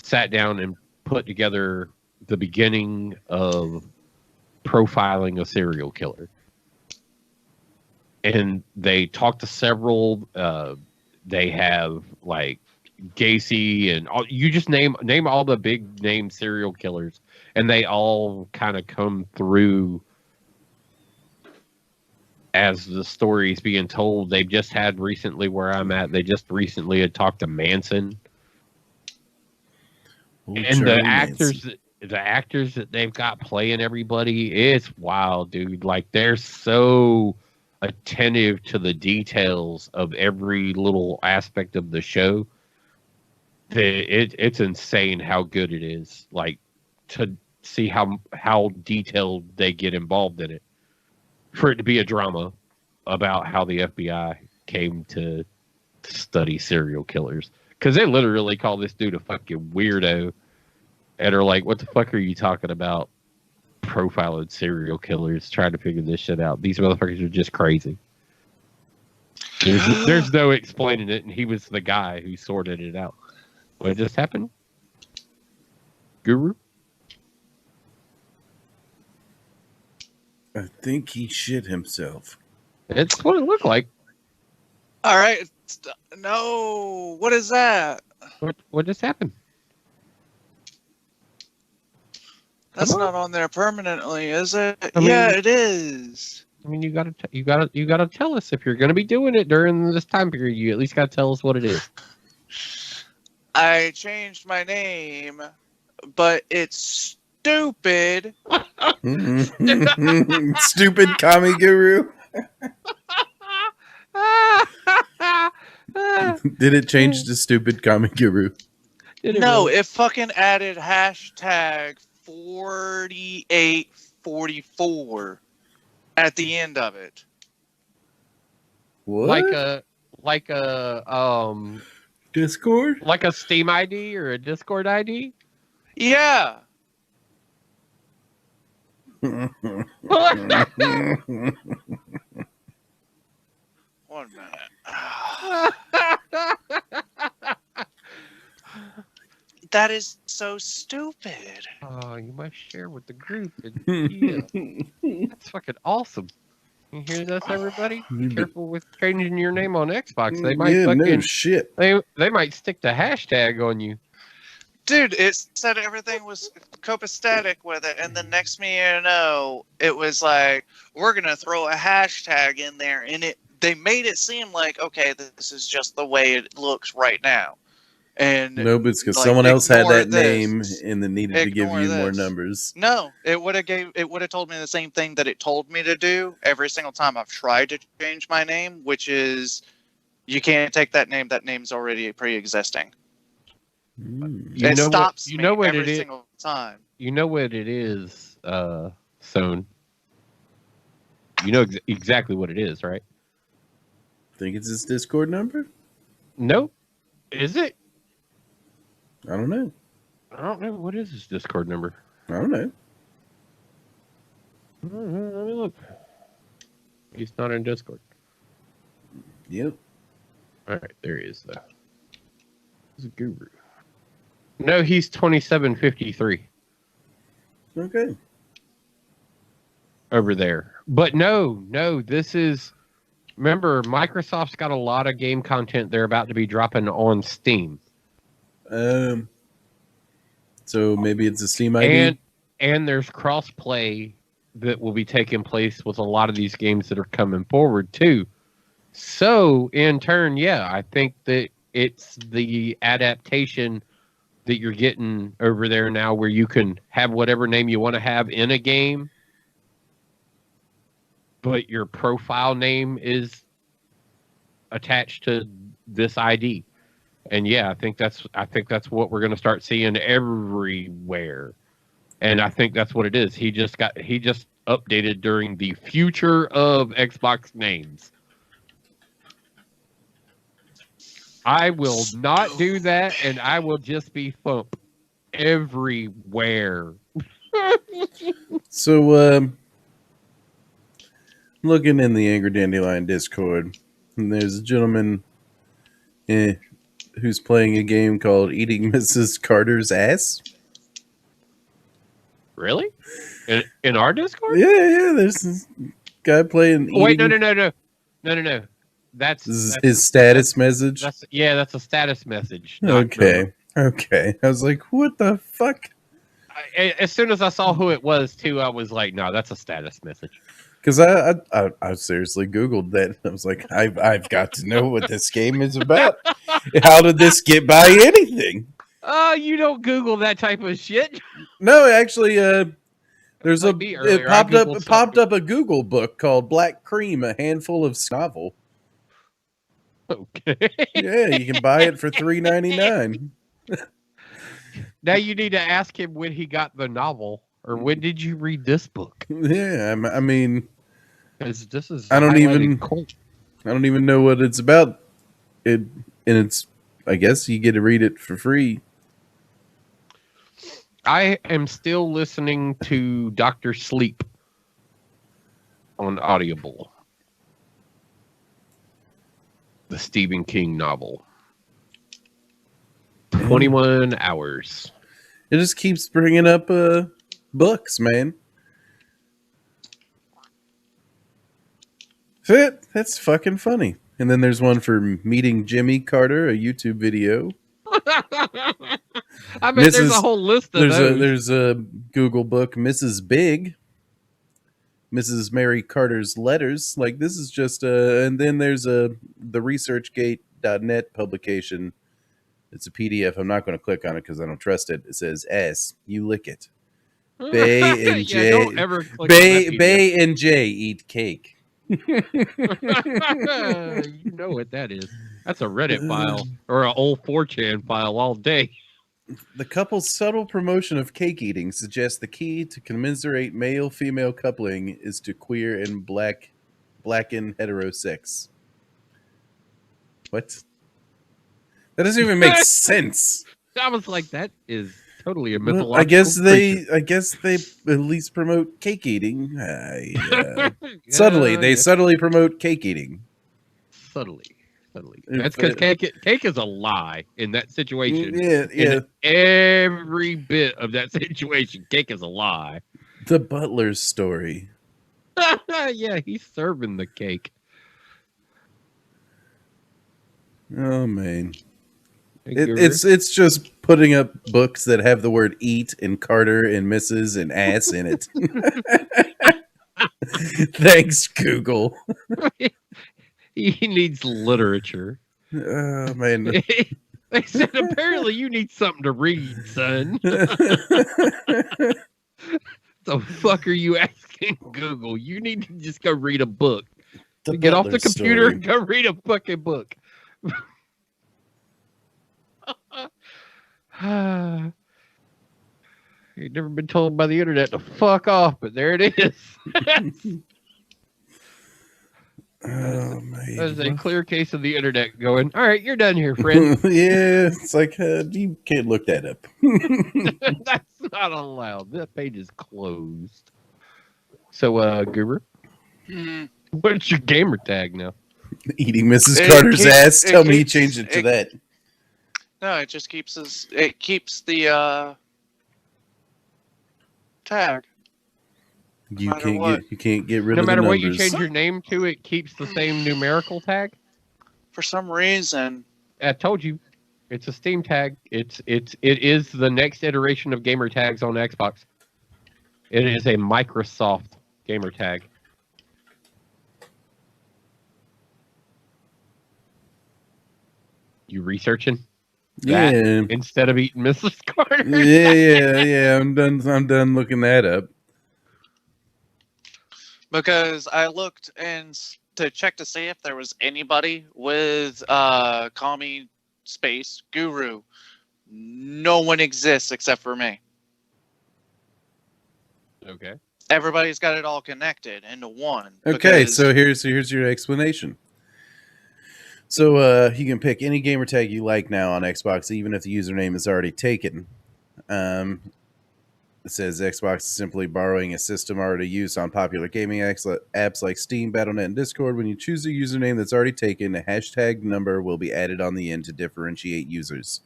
sat down and put together the beginning of profiling a serial killer. And they talked to several. They have like Gacy and all, you just name all the big name serial killers, and they all kind of come through as the story's being told. They've just had recently where I'm at. They just recently had talked to Manson, and Charlie Manson. the actors that they've got playing everybody, it's wild, dude. Like, they're so attentive to the details of every little aspect of the show that it's insane how good it is. Like, to see how detailed they get involved in it, for it to be a drama about how the FBI came to study serial killers. Because they literally call this dude a fucking weirdo and are like, what the fuck are you talking about? Profiling serial killers, trying to figure this shit out. These motherfuckers are just crazy. There's no explaining it, and he was the guy who sorted it out. What just happened? Guru? I think he shit himself. It's what it looked like. All right. No. What is that? What just happened? That's Come on. not on there permanently, is it? I mean- Yeah, it is. I mean, you gotta tell us if you're gonna be doing it during this time period. You at least gotta tell us what it is. I changed my name, but it's stupid. Stupid Kami Guru. Did it change to stupid Kami Guru? No, it fucking added hashtag 4844 at the end of it. What? like a Discord? like a Steam ID or a Discord ID. Yeah. One minute. That is so stupid. Oh, you must share with the group. Yeah, that's fucking awesome. You hear this, everybody? Be careful with changing your name on Xbox. They might no shit. they might stick the hashtag on you. Dude, it said everything was copacetic with it, and then next thing you know, it was like, we're gonna throw a hashtag in there, and they made it seem like, okay, this is just the way it looks right now. And No, but it's because like, someone else had ignore that name this. and then needed to give Ignore you more this. numbers. No, it would have told me the same thing that it told me to do every single time I've tried to change my name, which is you can't take that name. That name's already pre-existing. You It know stops what, you me know what every it is. single time. You know what it is, Soon. You know exactly what it is, right? Think it's his Discord number? Nope. Is it? I don't know. I don't know. What is his Discord number? I don't know. Let me look. He's not in Discord. Yep. All right, there he is, though. He's a guru. No, he's 2753 Okay. over there. But no, this is... Remember, Microsoft's got a lot of game content they're about to be dropping on Steam. So maybe it's a Steam ID? And there's cross-play that will be taking place with a lot of these games that are coming forward, too. So, in turn, yeah, I think that it's the adaptation that you're getting over there now where you can have whatever name you want to have in a game, but your profile name is attached to this ID. And yeah, I think that's what we're going to start seeing everywhere. And I think that's what it is. He just updated during the future of Xbox names. I will not do that, and I will just be thump everywhere. So, looking in the Angry Dandelion Discord, and there's a gentleman who's playing a game called Eating Mrs. Carter's Ass. Really? In our Discord? Yeah, there's this guy playing. Oh, wait, eating. no. That's His status message. that's a status message. Okay. I was like, what the fuck? As soon as I saw who it was, too, I was like, no, that's a status message. Because I seriously Googled that. I was like, I've got to know what this game is about. How did this get by anything? You don't Google that type of shit. No, actually, there's Like me earlier, it popped I up. Googled It popped something. up a Google book called Black Cream: A Handful of Snovel. Okay. Yeah, you can buy it for $3.99. Now you need to ask him when he got the novel, or when did you read this book? Yeah, I mean, Because this is I don't highlighted even- cold. I don't even know what it's about. And it's, I guess you get to read it for free. I am still listening to Dr. Sleep on Audible. The Stephen King novel. 21 hours. It just keeps bringing up books, man. That's fucking funny. And then there's one for meeting Jimmy Carter, a YouTube video. I mean, there's a whole list of those. There's a Google book, Mrs. Big, Mrs. Mary Carter's letters. Like, this is just and then there's the ResearchGate.net publication. It's a PDF. I'm not going to click on it because I don't trust it. It says S. You lick it. Bay and J. Don't ever click on that Bay and J eat cake. you know what that is. That's a Reddit file or an old 4chan file all day. The couple's subtle promotion of cake eating suggests the key to commiserate male-female coupling is to queer and blacken heterosex. What? That doesn't even make sense. I was like, that is totally a Well, mythological I guess creature. they at least promote cake eating. Subtly, they subtly promote cake eating. Subtly. That's because cake is a lie in that situation. Yeah. In every bit of that situation, cake is a lie. The butler's story. Yeah, he's serving the cake. Oh man, Hey, it's just putting up books that have the word "eat" and Carter and Mrs. and ass in it. Thanks, Google. He needs literature. Oh man. They said apparently you need something to read, son. The fuck are you asking Google? You need to just go read a book. Get off the Butler's computer story. and go read a fucking book. You've never been told by the internet to fuck off, but there it is. Oh man. There's a clear case of the internet going, all right, you're done here, friend. Yeah, it's like you can't look that up. That's not allowed. That page is closed. So, Guru, what's your gamer tag now? Eating Mrs. It Carter's keeps- ass. it Tell me you keeps- changed it to that. No, it just keeps the tag. You matter can't what. get rid No of the matter numbers. what you change your name to, it keeps the same numerical tag. For some reason, I told you, it's a Steam tag. It is the next iteration of gamer tags on Xbox. It is a Microsoft gamer tag. You researching? Yeah, Instead of eating Mrs. Carter. yeah. I'm done looking that up. because I looked to check to see if there was anybody with Kami space Guru. No one exists except for me. Okay. Everybody's got it all connected into one. Okay, because- so here's your explanation. So you can pick any gamer tag you like now on Xbox, even if the username is already taken. It says Xbox is simply borrowing a system already used on popular gaming apps like Steam, Battle.net, and Discord. When you choose a username that's already taken, a hashtag number will be added on the end to differentiate users.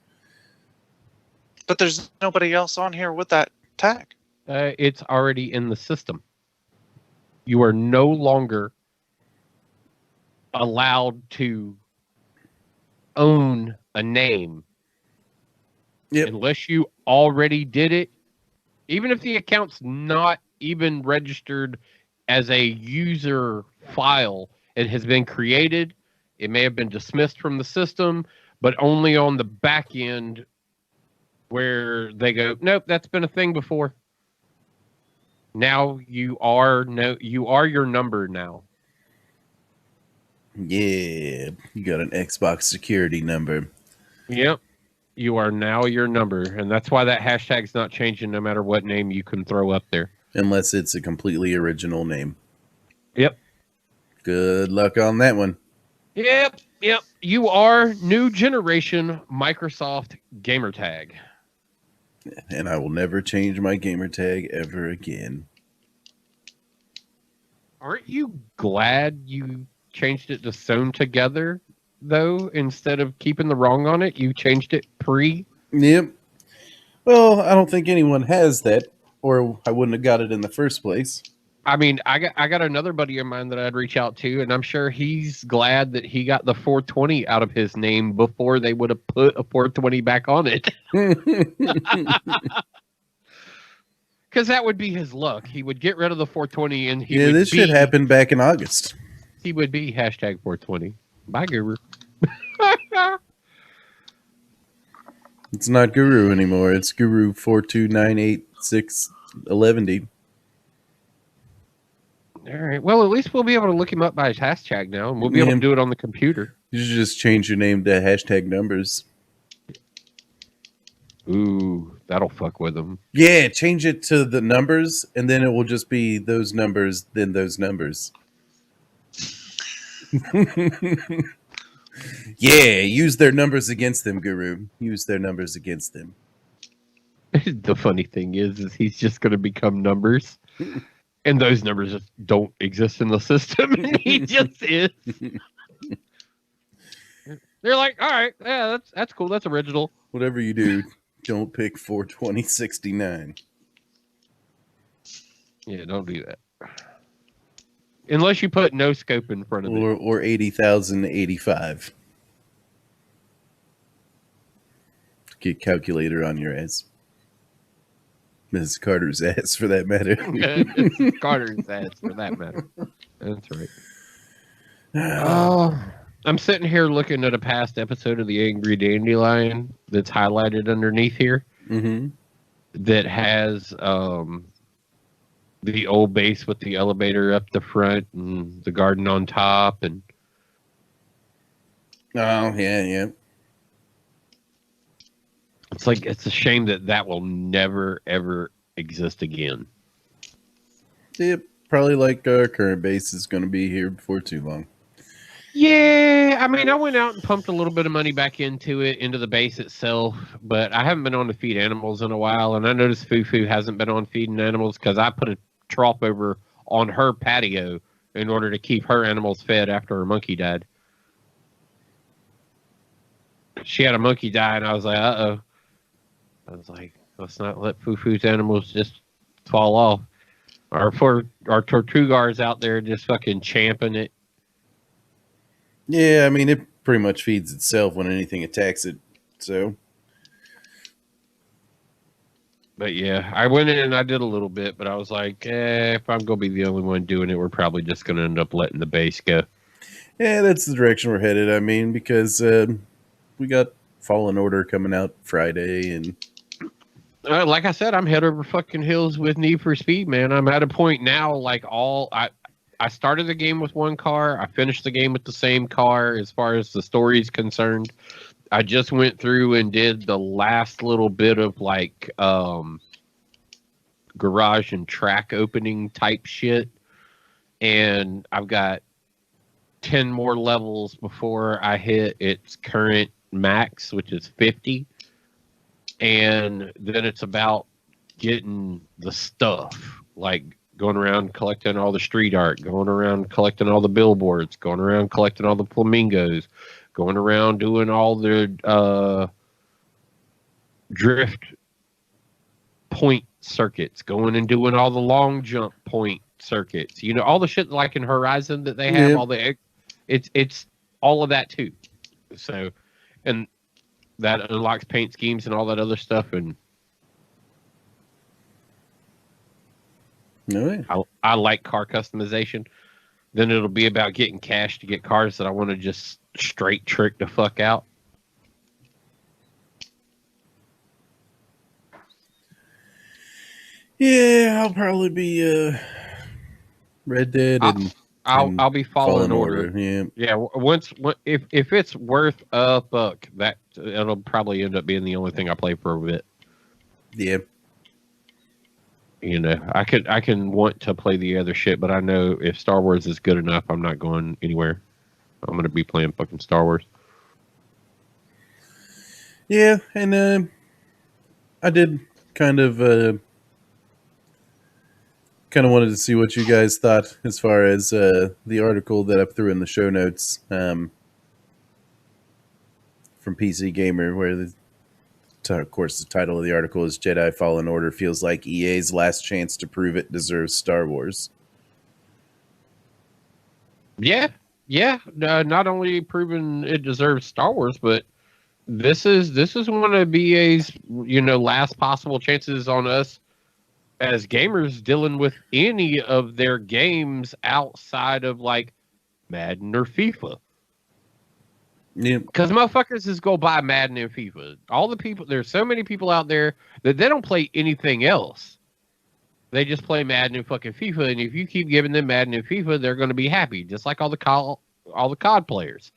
But there's nobody else on here with that tag. It's already in the system. You are no longer allowed to own a name unless you already did it. Even if the account's not even registered as a user file, it has been created. It may have been dismissed from the system, but only on the back end where they go, nope, that's been a thing before. Now you are your number now. Yeah, you got an Xbox security number. Yep. You are now your number, and that's why that hashtag's not changing no matter what name you can throw up there. Unless it's a completely original name. Yep. Good luck on that one. Yep. You are new generation Microsoft gamertag. And I will never change my gamertag ever again. Aren't you glad you changed it to sewn together, though, instead of keeping the wrong on it? You changed it pre? Yep. Well, I don't think anyone has that, or I wouldn't have got it in the first place. I mean, I got another buddy of mine that I'd reach out to, and I'm sure he's glad that he got the 420 out of his name before they would have put a 420 back on it. Because that would be his luck. He would get rid of the 420, and this shit happened back in August. He would be hashtag 420. Bye, Guru. It's not Guru anymore. It's Guru 4298611D. All right. Well, at least we'll be able to look him up by his hashtag now, and we'll be able to do it on the computer. You should just change your name to hashtag numbers. Ooh, that'll fuck with him. Yeah, change it to the numbers, and then it will just be those numbers, then those numbers. Yeah, use their numbers against them, Guru. Use their numbers against them. The funny thing is he's just going to become numbers. And those numbers just don't exist in the system, and he just is. They're like, all right, yeah, that's cool. That's original. Whatever you do, don't pick 42069. Yeah, don't do that. Unless you put no scope in front of it. Or 80,085. Get calculator on your ass. Mrs. Carter's ass, for that matter. Mrs. Carter's ass, for that matter. That's right. Oh, I'm sitting here looking at a past episode of the Angry Dandelion that's highlighted underneath here. Mm-hmm. That has the old base with the elevator up the front and the garden on top. And oh, yeah. It's like, it's a shame that will never, ever exist again. Yep, probably like our current base is going to be here before too long. Yeah, I mean, I went out and pumped a little bit of money back into the base itself, but I haven't been on to feed animals in a while, and I noticed Fufu hasn't been on feeding animals because I put a trough over on her patio in order to keep her animals fed after her monkey died. She had a monkey die, and I was like, uh-oh. I was like, let's not let Fufu's animals just fall off. Our Tortuga's out there just fucking champing it. Yeah, I mean, it pretty much feeds itself when anything attacks it, so. But yeah, I went in and I did a little bit, but I was like, if I'm going to be the only one doing it, we're probably just going to end up letting the base go. Yeah, that's the direction we're headed. I mean, because we got Fallen Order coming out Friday, and like I said, I'm head over fucking hills with Need for Speed, man. I'm at a point now, like I started the game with one car. I finished the game with the same car as far as the story is concerned. I just went through and did the last little bit of like garage and track opening type shit. And I've got 10 more levels before I hit its current max, which is 50. And then it's about getting the stuff, like going around collecting all the street art, going around collecting all the billboards, going around collecting all the flamingos, going around doing all the drift point circuits, going and doing all the long jump point circuits. You know, all the shit like in Horizon that they have, Yep. all the it's all of that too. So, and that unlocks paint schemes and all that other stuff. And No way. I like car customization. Then it'll be about getting cash to get cars that I want to just straight trick the fuck out. Yeah, I'll probably be Red Dead and I'll be Fallen Order. Yeah. Yeah, if it's worth a buck, that it'll probably end up being the only thing I play for a bit. Yeah. You know, I can want to play the other shit, but I know if Star Wars is good enough, I'm not going anywhere. I'm gonna be playing fucking Star Wars. Yeah, and I did kind of wanted to see what you guys thought as far as the article that I threw in the show notes from PC Gamer, where of course the title of the article is Jedi Fallen Order feels like EA's last chance to prove it deserves Star Wars. Yeah. Not only proving it deserves Star Wars, but this is one of BA's last possible chances on us as gamers dealing with any of their games outside of like Madden or FIFA. Yeah. Because motherfuckers is go buy Madden and FIFA. All the people, there's so many people out there that they don't play anything else. They just play Madden and fucking FIFA, and if you keep giving them Madden and FIFA, they're going to be happy, just like all the COD players.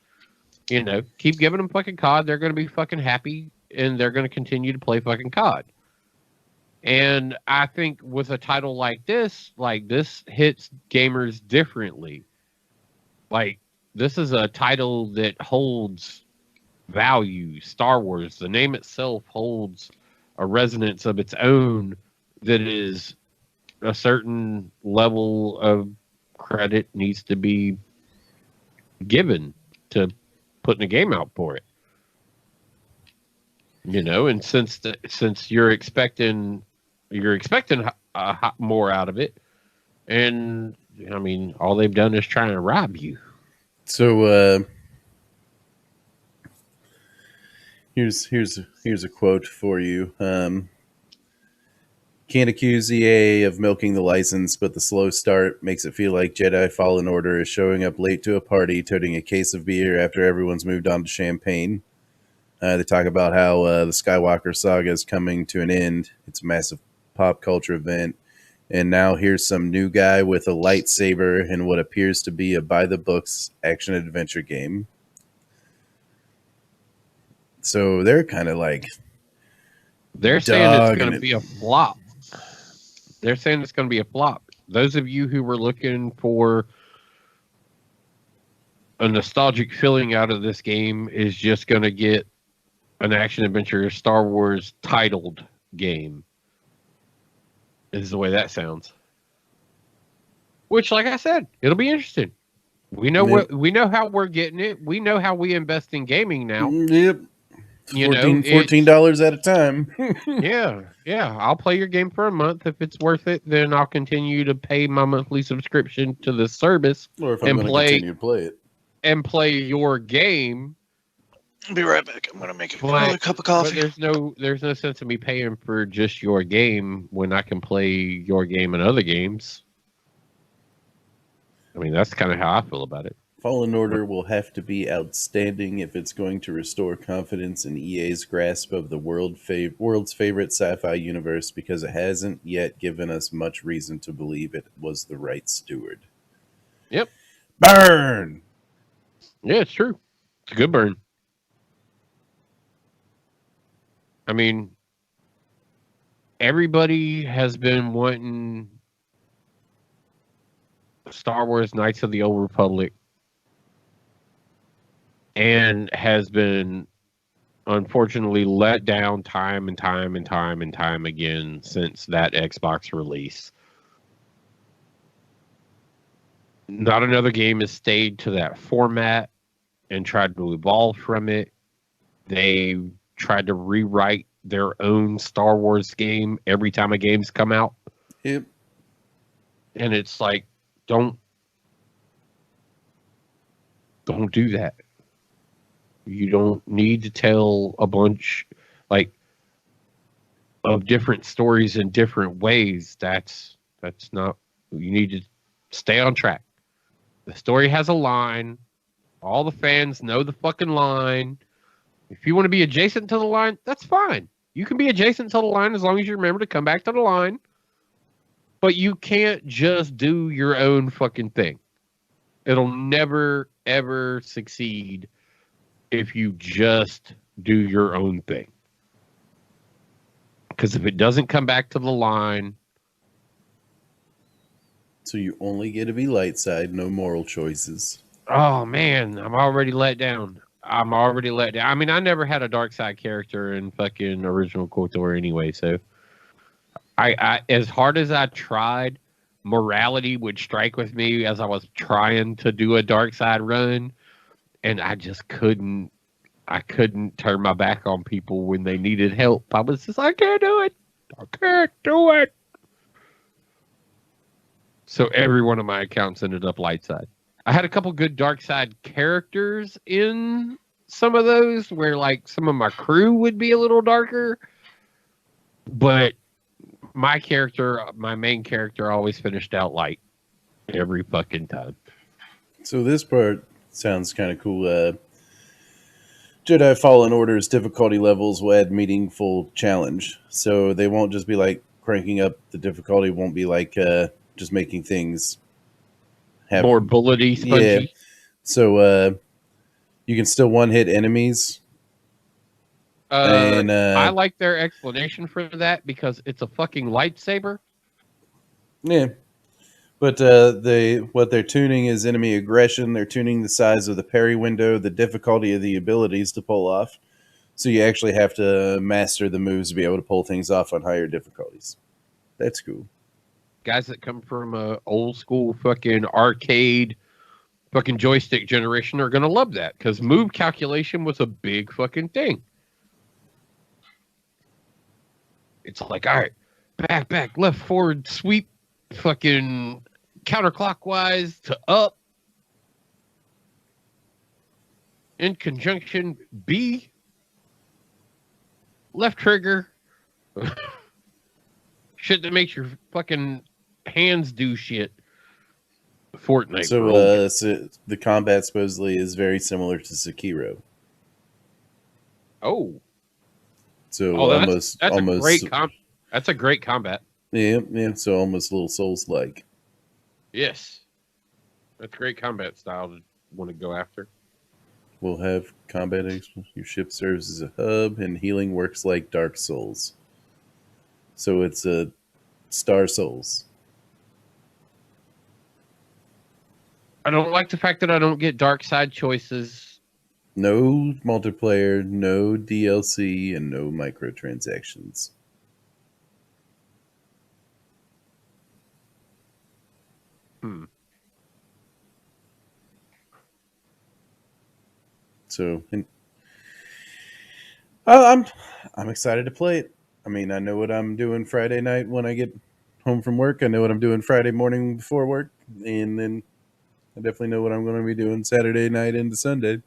You know, keep giving them fucking COD, they're going to be fucking happy, and they're going to continue to play fucking COD. And I think with a title like this hits gamers differently. Like, this is a title that holds value. Star Wars, the name itself holds a resonance of its own that is a certain level of credit needs to be given to putting a game out for it. You know, and since you're expecting more out of it, and I mean, all they've done is try and rob you. So here's a quote for you. Can't accuse EA of milking the license, but the slow start makes it feel like Jedi Fallen Order is showing up late to a party, toting a case of beer after everyone's moved on to champagne. They talk about how the Skywalker saga is coming to an end. It's a massive pop culture event. And now here's some new guy with a lightsaber in what appears to be a by-the-books action-adventure game. So they're kind of like... They're saying it's going to be a flop. They're saying it's going to be a flop. Those of you who were looking for a nostalgic feeling out of this game is just going to get an action-adventure Star Wars titled game. Is the way that sounds. Which, like I said, it'll be interesting. We know we know how we're getting it. We know how we invest in gaming now. Yep. $14 at a time. yeah. I'll play your game for a month. If it's worth it, then I'll continue to pay my monthly subscription to the service. Or if I'm going to continue to play it. And play your game. I'll be right back. I'm going to make another cup of coffee. But there's no sense in me paying for just your game when I can play your game and other games. I mean, that's kind of how I feel about it. Fallen Order will have to be outstanding if it's going to restore confidence in EA's grasp of the world's favorite sci-fi universe, because it hasn't yet given us much reason to believe it was the right steward. Yep. Burn! Yeah, it's true. It's a good burn. I mean, everybody has been wanting Star Wars Knights of the Old Republic and has been unfortunately let down time and time and time and time again since that Xbox release. Not another game has stayed to that format and tried to evolve from it. They tried to rewrite their own Star Wars game every time a game's come out. Yep. And it's like, don't do that. You don't need to tell a bunch like of different stories in different ways. That's not, you need to stay on track. The story has a line. All the fans know the fucking line. If you want to be adjacent to the line, that's fine. You can be adjacent to the line as long as you remember to come back to the line. But you can't just do your own fucking thing. It'll never, ever succeed if you just do your own thing. Because if it doesn't come back to the line... So you only get to be light side, no moral choices. Oh, man, I'm already let down. I mean, I never had a dark side character in fucking original KOTOR anyway, so... I as hard as I tried, morality would strike with me as I was trying to do a dark side run, and I just couldn't. I couldn't turn my back on people when they needed help. I was just, I can't do it. I can't do it. So every one of my accounts ended up light side. I had a couple good dark side characters in some of those where like some of my crew would be a little darker, but my main character always finished out light every fucking time. So this part sounds kind of cool. Jedi Fallen Order's difficulty levels will add meaningful challenge. So they won't just be like cranking up the difficulty, won't be like just making things have more bullety, spongy. Yeah. So you can still one-hit enemies. And I like their explanation for that because it's a fucking lightsaber. Yeah. But what they're tuning is enemy aggression. They're tuning the size of the parry window, the difficulty of the abilities to pull off. So you actually have to master the moves to be able to pull things off on higher difficulties. That's cool. Guys that come from a old school fucking arcade fucking joystick generation are going to love that because move calculation was a big fucking thing. It's like, all right, back, left, forward, sweep, fucking counterclockwise to up. In conjunction, B, left trigger. Shit that makes your fucking hands do shit. Fortnite. So the combat supposedly is very similar to Sekiro. Oh. So that's a great combat. Yeah. So almost a little Souls-like. Yes, that's great combat style to want to go after. We'll have combat. Your ship serves as a hub, and healing works like Dark Souls. So it's a Star Souls. I don't like the fact that I don't get dark side choices. No multiplayer, no DLC, and no microtransactions. So, I'm excited to play it. I mean, I know what I'm doing Friday night when I get home from work. I know what I'm doing Friday morning before work, and then I definitely know what I'm going to be doing Saturday night into Sunday.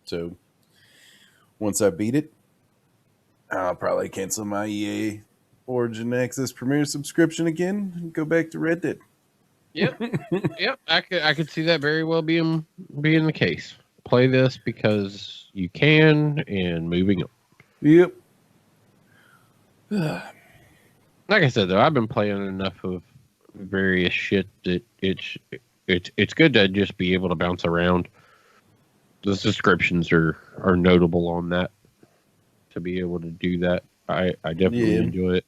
So, once I beat it, I'll probably cancel my EA Origin Access Premier subscription again and go back to Red Dead. Yep. I could see that very well being the case. Play this because you can, and moving on. Yep. Like I said, though, I've been playing enough of various shit that it's good to just be able to bounce around. The subscriptions are notable on that. To be able to do that, I definitely enjoy it.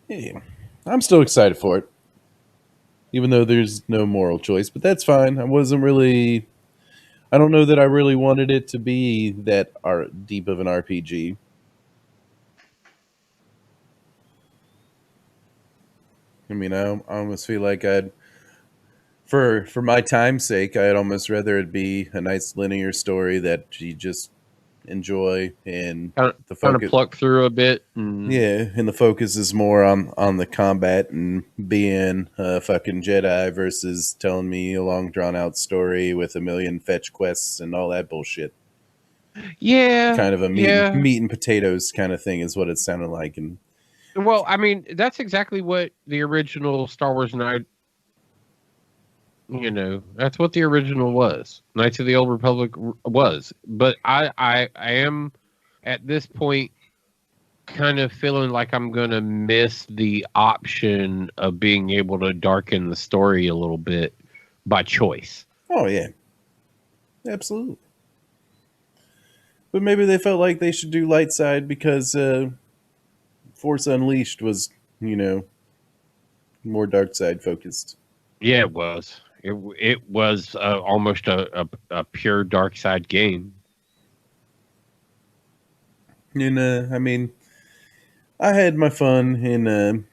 Yeah, I'm still excited for it. even though there's no moral choice. But that's fine. I wasn't really. I don't know that I really wanted it to be that deep of an RPG. I mean, I almost feel like for my time's sake, I'd almost rather it be a nice linear story that you just enjoy, and the Kind of focus. pluck through a bit. And Yeah, and the focus is more on the combat and being a fucking Jedi versus telling me a long drawn out story with a million fetch quests and all that bullshit. yeah, Kind of a yeah. meat and potatoes kind of thing is what it sounded like. And Well, I mean, that's exactly what the original Star Wars Knight. That's what the original was. Knights of the Old Republic was. But I am at this point kind of feeling like I'm gonna miss the option of being able to darken the story a little bit by choice. oh yeah, absolutely. But maybe they felt like they should do light side because Force Unleashed was, more dark side focused. Yeah, it was. It was almost a pure dark side game. And I mean, I had my fun in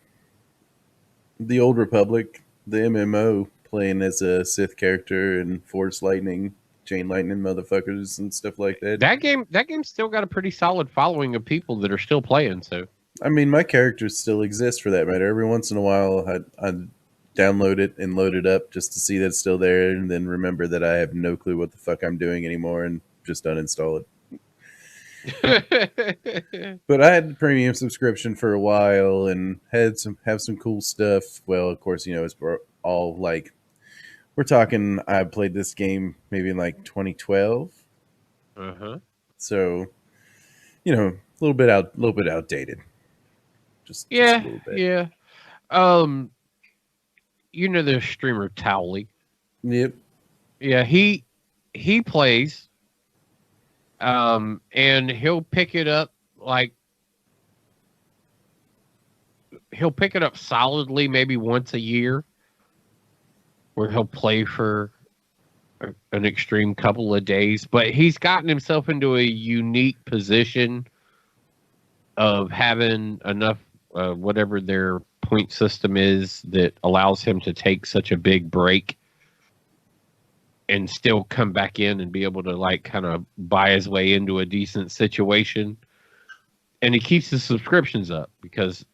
the Old Republic, the MMO, playing as a Sith character and Force Lightning, Chain Lightning motherfuckers and stuff like that. That game still got a pretty solid following of people that are still playing. So I mean, my characters still exist for that matter. Every once in a while, I download it and load it up just to see that it's still there, and then remember that I have no clue what the fuck I'm doing anymore, and just uninstall it. But I had the premium subscription for a while and have some cool stuff. Well, of course, it's all like we're talking. I played this game maybe in like 2012, so a little bit outdated. Just a yeah, little bit. yeah. The streamer Towley. Yep. Yeah, he plays. And he'll pick it up solidly maybe once a year, where he'll play for an extreme couple of days. But he's gotten himself into a unique position of having enough, whatever their point system is, that allows him to take such a big break and still come back in and be able to kind of buy his way into a decent situation. And he keeps his subscriptions up because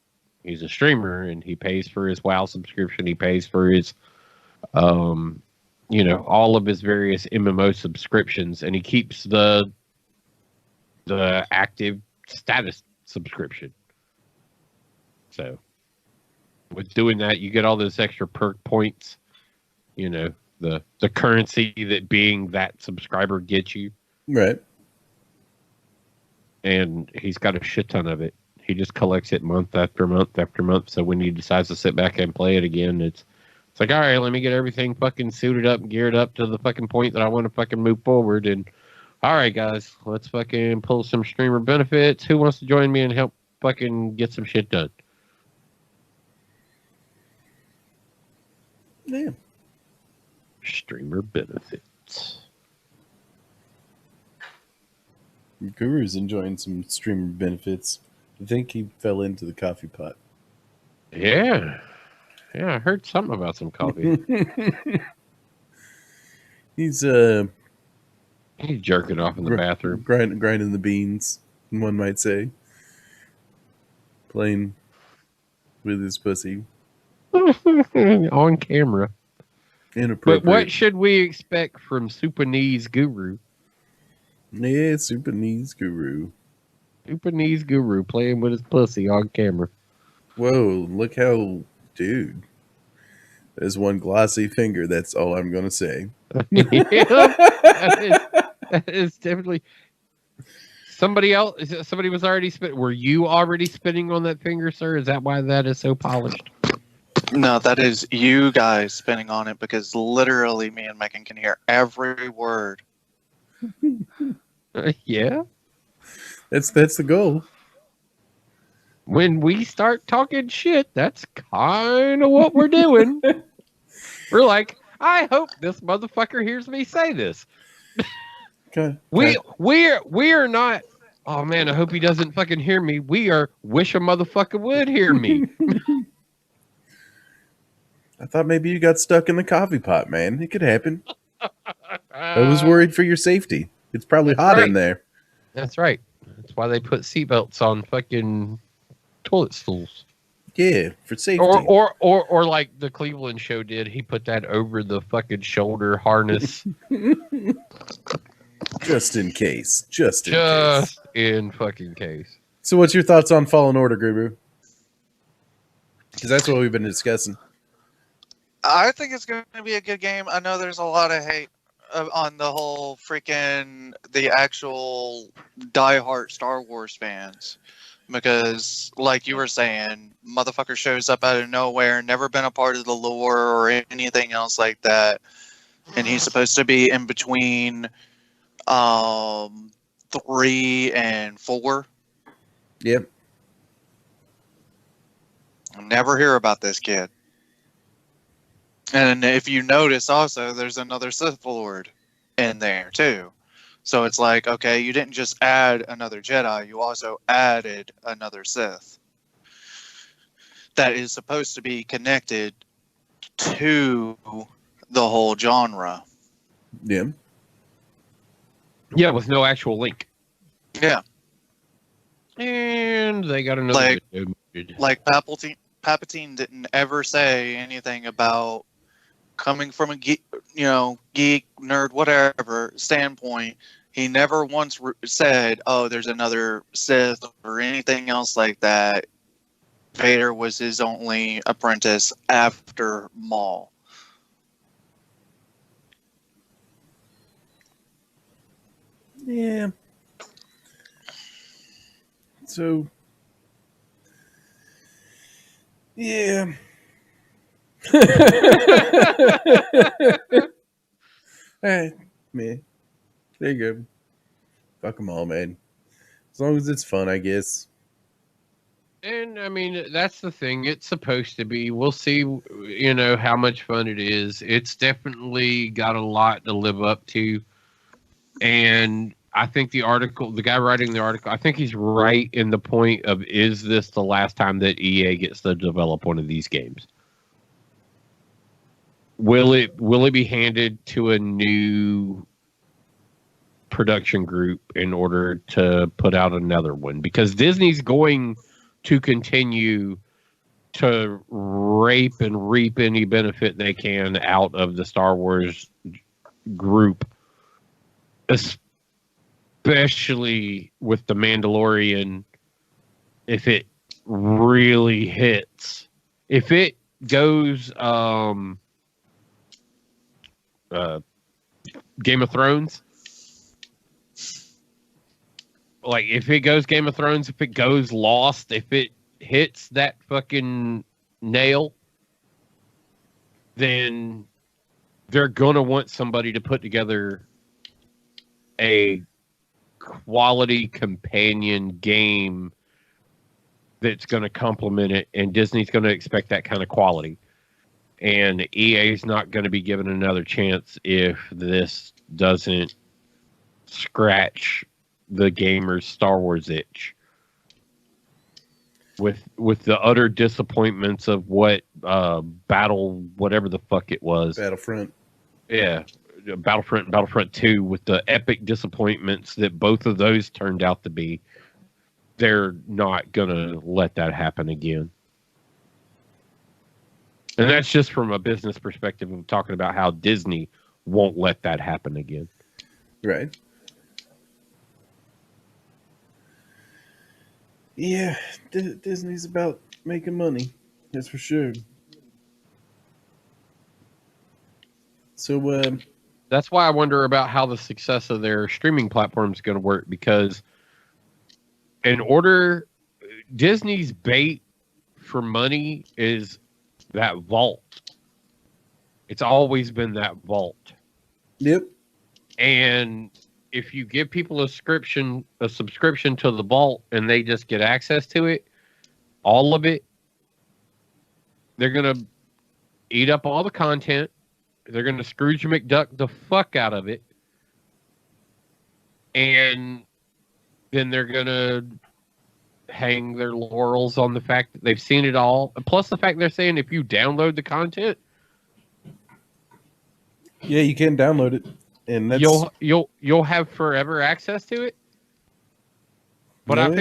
he's a streamer and he pays for his WoW subscription. He pays for his, all of his various MMO subscriptions, and he keeps the active status subscription. So with doing that, you get all those extra perk points, the currency that being that subscriber gets you. Right. And he's got a shit ton of it. He just collects it month after month after month. So when he decides to sit back and play it again, it's like, all right, let me get everything fucking suited up and geared up to the fucking point that I want to fucking move forward. And all right, guys, let's fucking pull some streamer benefits. Who wants to join me and help fucking get some shit done? Yeah. Streamer benefits. Guru's enjoying some streamer benefits. I think he fell into the coffee pot. Yeah. Yeah, I heard something about some coffee. He's jerking off in the bathroom. Grinding the beans, one might say. Playing with his pussy. On camera. Inappropriate. But what should we expect from Super Knees Guru? Yeah, Super Knees Guru. Super Knees Guru playing with his pussy on camera. Whoa, look how... Dude. There's one glossy finger, that's all I'm going to say. that is definitely... Somebody was already spinning. Were you already spinning on that finger, sir? Is that why that is so polished? No, that is you guys spinning on it, because literally me and Megan can hear every word. Yeah. That's the goal. When we start talking shit, that's kind of what we're doing. We're like, I hope this motherfucker hears me say this. Okay. We're not. Oh man, I hope he doesn't fucking hear me. We are wish a motherfucker would hear me. I thought maybe you got stuck in the coffee pot, man. It could happen. I was worried for your safety. It's probably hot in there. That's right. That's why they put seatbelts on fucking toilet stools. Yeah, for safety. Or like the Cleveland show did. He put that over the fucking shoulder harness. Just in case. Just in fucking case. So what's your thoughts on Fallen Order, Grubu? Because that's what we've been discussing. I think it's going to be a good game. I know there's a lot of hate on the whole the actual diehard Star Wars fans. Because, like you were saying, motherfucker shows up out of nowhere, never been a part of the lore or anything else like that. And he's supposed to be in between 3 and 4. Yep. Never hear about this kid. And if you notice also, there's another Sith Lord in there too. So it's like, okay, you didn't just add another Jedi, you also added another Sith. That is supposed to be connected to the whole genre. Yeah. Yeah, with no actual link. Yeah. And they got another like Palpatine didn't ever say anything about coming from a geek, nerd, whatever standpoint. He never once said, "Oh, there's another Sith" or anything else like that. Vader was his only apprentice after Maul. Yeah. So, yeah. Hey, man. There you go. Fuck them all, man. As long as it's fun, I guess. And I mean, that's the thing. It's supposed to be. We'll see, how much fun it is. It's definitely got a lot to live up to. And I think the guy writing the article, I think he's right in the point of, is this the last time that EA gets to develop one of these games? Will it be handed to a new production group in order to put out another one? Because Disney's going to continue to rape and reap any benefit they can out of the Star Wars group, especially with the Mandalorian. If it really hits, if it goes Game of Thrones, like if it goes Game of Thrones, if it goes Lost, if it hits that fucking nail, then they're gonna want somebody to put together a quality companion game that's going to complement it, and Disney's going to expect that kind of quality. And EA's not going to be given another chance if this doesn't scratch the gamer's Star Wars itch. With the utter disappointments of what whatever the fuck it was. Battlefront. Yeah. Battlefront 2, with the epic disappointments that both of those turned out to be, they're not going to let that happen again. And that's just from a business perspective of talking about how Disney won't let that happen again. Right. Yeah, Disney's about making money. That's for sure. So, that's why I wonder about how the success of their streaming platform is going to work, because Disney's bait for money is that vault. It's always been that vault. Yep. And if you give people a subscription to the vault and they just get access to it, all of it, they're going to eat up all the content. They're going to Scrooge McDuck the fuck out of it. And then they're going to hang their laurels on the fact that they've seen it all. Plus the fact they're saying if you download the content, Yeah, you can download it, and that's you'll have forever access to it. But Oh, I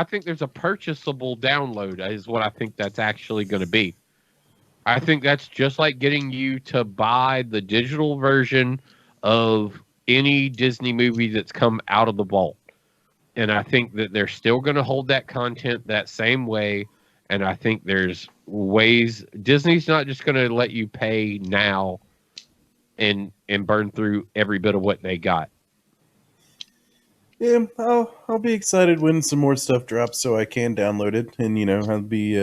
think there's a purchasable download is what I think that's actually going to be. I think that's just like getting you to buy the digital version of any Disney movie that's come out of the vault. And I think that they're still going to hold that content that same way. And I think there's ways Disney's not just going to let you pay now and burn through every bit of what they got. Yeah, I'll be excited when some more stuff drops so I can download it, and I'll be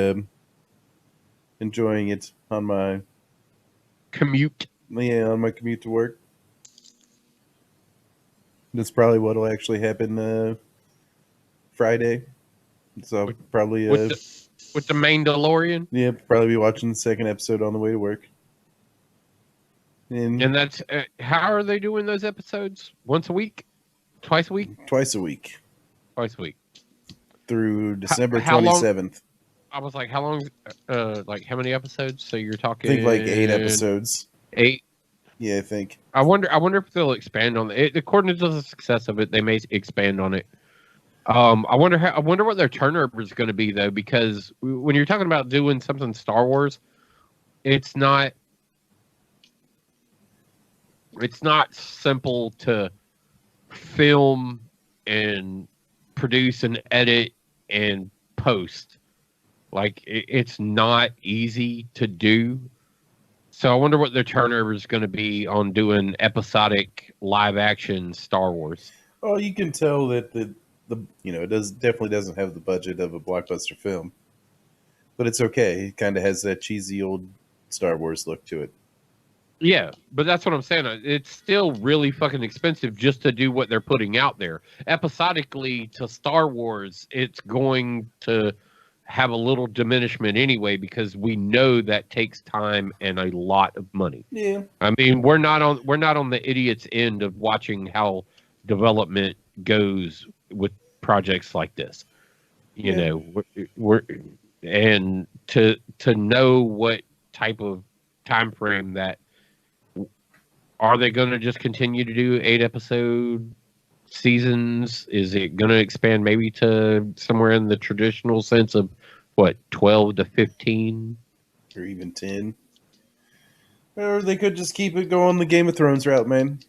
enjoying it on my Commute. commute to work. That's probably what'll actually happen Friday. So I'll probably With the Mandalorian. yeah, probably be watching the second episode on the way to work. And that's how are they doing those episodes? Once a week? Twice a week? Twice a week Twice a week. through December how long- 27th. I was like, how long? Like how many episodes? So you're I talking? think like 8 episodes. 8. Yeah, I think. I wonder if they'll expand on it. According to the success of it, they may expand on it. I wonder what their turnover is going to be though, because when you're talking about doing something Star Wars, it's not simple to film and produce and edit and post. Like it's not easy to do. So I wonder what their turnover is going to be on doing episodic live action Star Wars. Oh, you can tell that the it definitely doesn't have the budget of a blockbuster film, but it's okay. It kind of has that cheesy old Star Wars look to it. Yeah, but that's what I'm saying. It's still really fucking expensive just to do what they're putting out there. Episodically to Star Wars, it's going to have a little diminishment anyway because we know that takes time and a lot of money. Yeah. I mean, we're not on the idiot's end of watching how development goes with projects like this. You know, we're and to know what type of time frame that are they going to just continue to do 8 episode seasons? Is it going to expand maybe to somewhere in the traditional sense of what 12 to 15 or even 10? Or they could just keep it going the Game of Thrones route, man.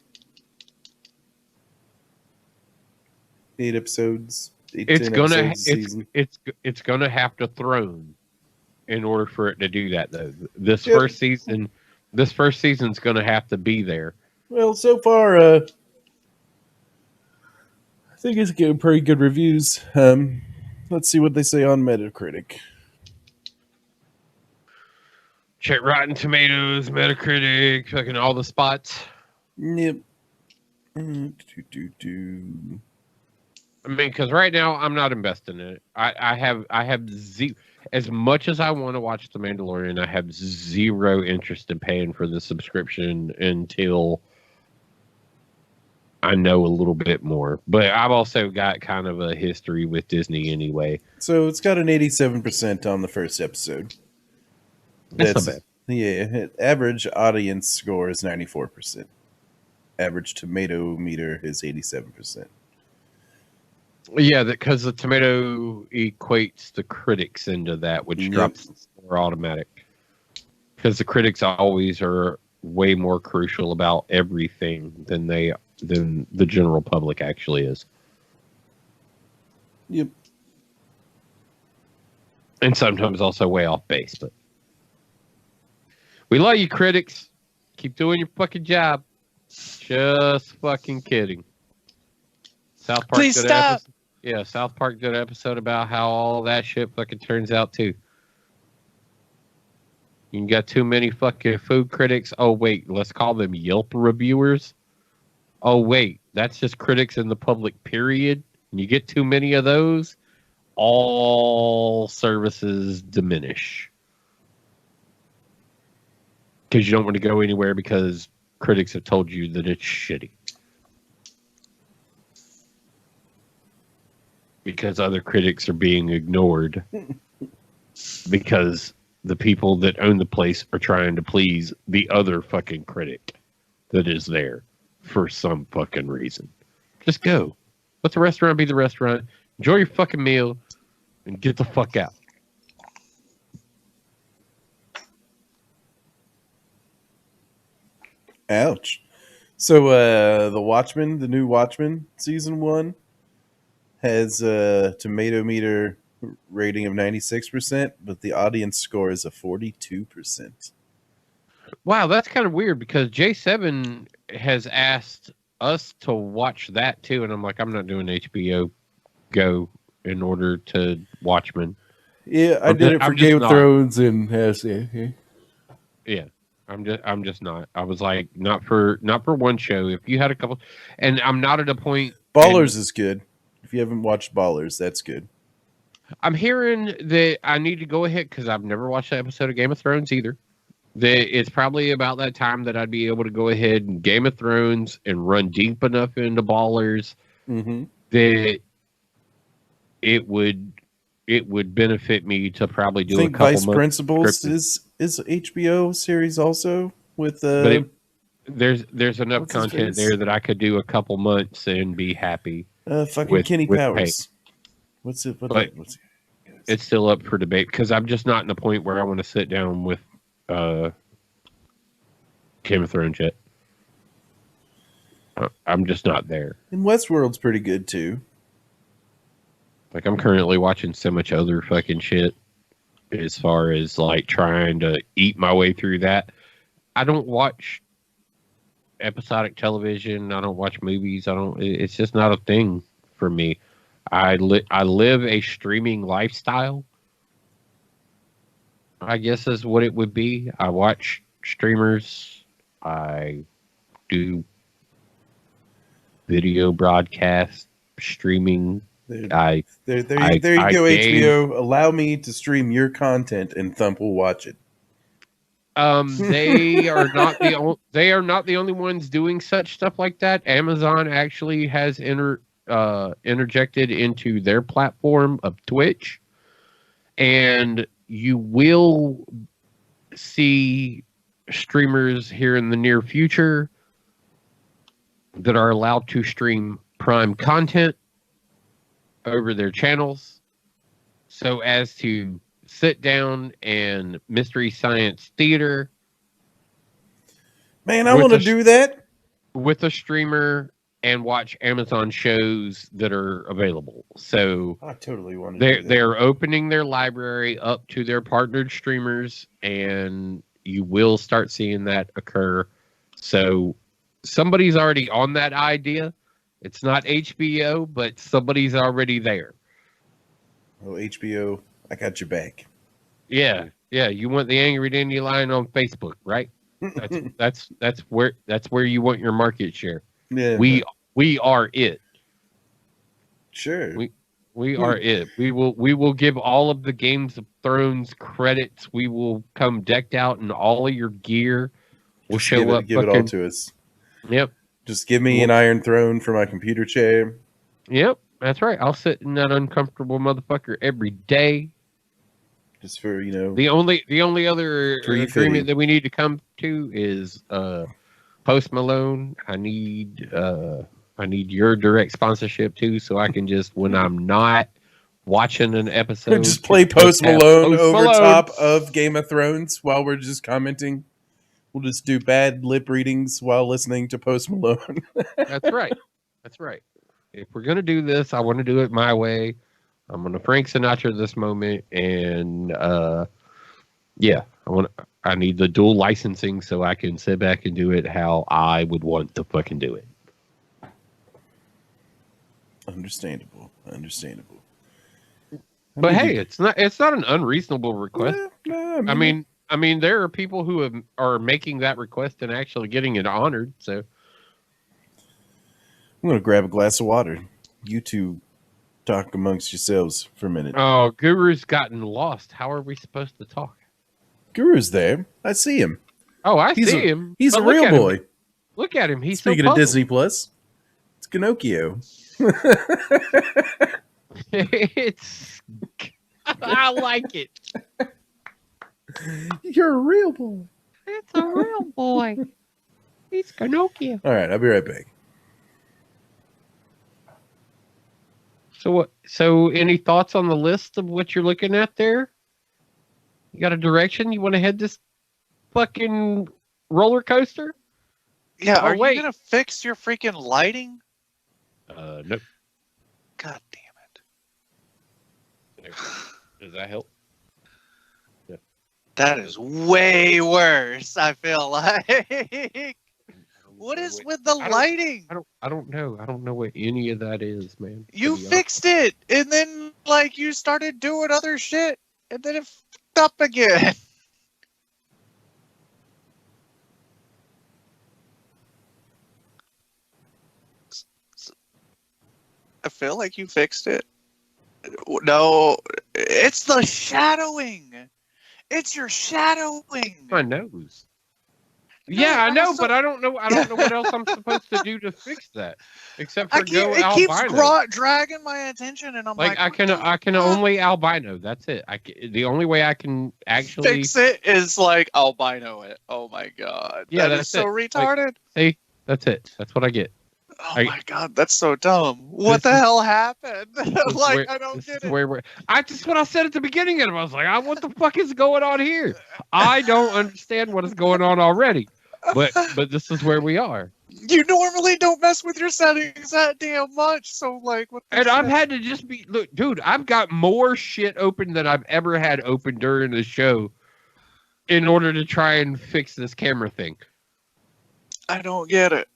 8 episodes. 10 episodes a season. It's gonna have to throne in order for it to do that though. This first season's gonna have to be there. Well, so far, I think it's getting pretty good reviews. Let's see what they say on Metacritic. Check Rotten Tomatoes, Metacritic, fucking all the spots. Yep. I mean, because right now I'm not investing in it. I have as much as I want to watch The Mandalorian, I have zero interest in paying for the subscription until I know a little bit more. But I've also got kind of a history with Disney anyway. So it's got an 87% on the first episode. That's not bad. Yeah, average audience score is 94%. Average tomato meter is 87%. Yeah, because the tomato equates the critics into that, which drops the score automatic. Because the critics always are way more crucial about everything than the general public actually is. Yep. And sometimes also way off base, but we love you, critics. Keep doing your fucking job. Just fucking kidding. South Park. Please stop. Yeah, South Park did an episode about how all that shit fucking turns out too. You got too many fucking food critics. Oh wait, let's call them Yelp reviewers. Oh wait, that's just critics in the public period. You get too many of those, all services diminish. because you don't want to go anywhere because critics have told you that it's shitty. Because other critics are being ignored because the people that own the place are trying to please the other fucking critic that is there for some fucking reason. Just go. Let the restaurant be the restaurant. Enjoy your fucking meal and get the fuck out. Ouch. So the Watchmen, the new Watchmen season 1 has a tomato meter rating of 96%, but the audience score is a 42%. Wow, that's kind of weird because J7 has asked us to watch that too, and I'm like, I'm not doing HBO Go in order to Watchmen. Yeah, I did it for Game of Thrones and yeah. I'm just not. I was like, not for one show. If you had a couple, and I'm not at a point. Ballers is good. If you haven't watched Ballers, that's good. I'm hearing that I need to go ahead because I've never watched an episode of Game of Thrones either. That it's probably about that time that I'd be able to go ahead and Game of Thrones and run deep enough into Ballers that it would benefit me to probably do a couple Vice Principals is HBO series also with but there's enough content there that I could do a couple months and be happy. Fucking Kenny Powers. What's it? It's still up for debate because I'm just not in a point where I want to sit down with Game of Thrones yet. I'm just not there. And Westworld's pretty good too. Like I'm currently watching so much other fucking shit as far as like trying to eat my way through that. I don't watch episodic television. I don't watch movies. It's just not a thing for me. I live a streaming lifestyle, I guess is what it would be. I watch streamers. I do video broadcast streaming. There you go, HBO. Allow me to stream your content, and Thump will watch it. They are not the only ones doing such stuff like that. Amazon actually has interjected into their platform of Twitch, and you will see streamers here in the near future that are allowed to stream Prime content over their channels so as to sit down and Mystery Science Theater. Man, I want to do that with a streamer and watch Amazon shows that are available. So I totally want to do that. They're opening their library up to their partnered streamers, and you will start seeing that occur. So somebody's already on that idea. It's not HBO, but somebody's already there. Oh, HBO, I got your back. Yeah. You want the Angry Dandelion on Facebook, right? That's where you want your market share. Yeah, we are it. Sure. We are it. We will give all of the Games of Thrones credits. We will come decked out in all of your gear. We'll Just show up. Give it all to us. Yep. Just give me an Iron Throne for my computer chair. Yep, that's right. I'll sit in that uncomfortable motherfucker every day. Just for, the only other agreement that we need to come to is Post Malone. I need your direct sponsorship too, so I can just when I'm not watching an episode, just play Post Malone over top of Game of Thrones while we're just commenting. We'll just do bad lip readings while listening to Post Malone. That's right. If we're gonna do this, I want to do it my way. I'm gonna Frank Sinatra this moment, and I need the dual licensing so I can sit back and do it how I would want to fucking do it. Understandable. But hey, it's not an unreasonable request. I mean, there are people who are making that request and actually getting it honored. So I'm gonna grab a glass of water. You two talk amongst yourselves for a minute. Oh, Guru's gotten lost. How are we supposed to talk? Guru's there. I see him. Oh, I He's see a- him. He's But a look real at him. boy. Look at him. He's Speaking so of puzzled. Disney Plus, it's Pinocchio. It's. I like it. You're a real boy. It's a real boy. He's Pinocchio. All right, I'll be right back. So what? So any thoughts on the list of what you're looking at there? You got a direction? You want to head this fucking roller coaster? Yeah, Oh, are wait. you gonna fix your freaking lighting? Nope. God damn it. Does that help? That is way worse, I feel like. What is with the lighting? I don't know. I don't know what any of that is, man. You fixed it, and then like you started doing other shit, and then it fucked up again. I feel like you fixed it. No, it's the shadowing. It's your shadowing. My nose. Yeah, I know, but I don't know. I don't know what else I'm supposed to do to fix that, except for go It albino. keeps dragging my attention, and I'm like, I can only albino. That's it. The only way I can actually fix it is like albino it. Oh my god, Yeah, that is that's so it. retarded. see. That's it. That's what I get. Oh my god, that's so dumb. What the hell happened? Like, I don't get it. Just what I said at the beginning of it. I was like, what the fuck is going on here? I don't understand what is going on already. But this is where we are. You normally don't mess with your settings that damn much, so like, what the And shit? I've had to just be look, dude. I've got more shit open than I've ever had open during the show, in order to try and fix this camera thing. I don't get it.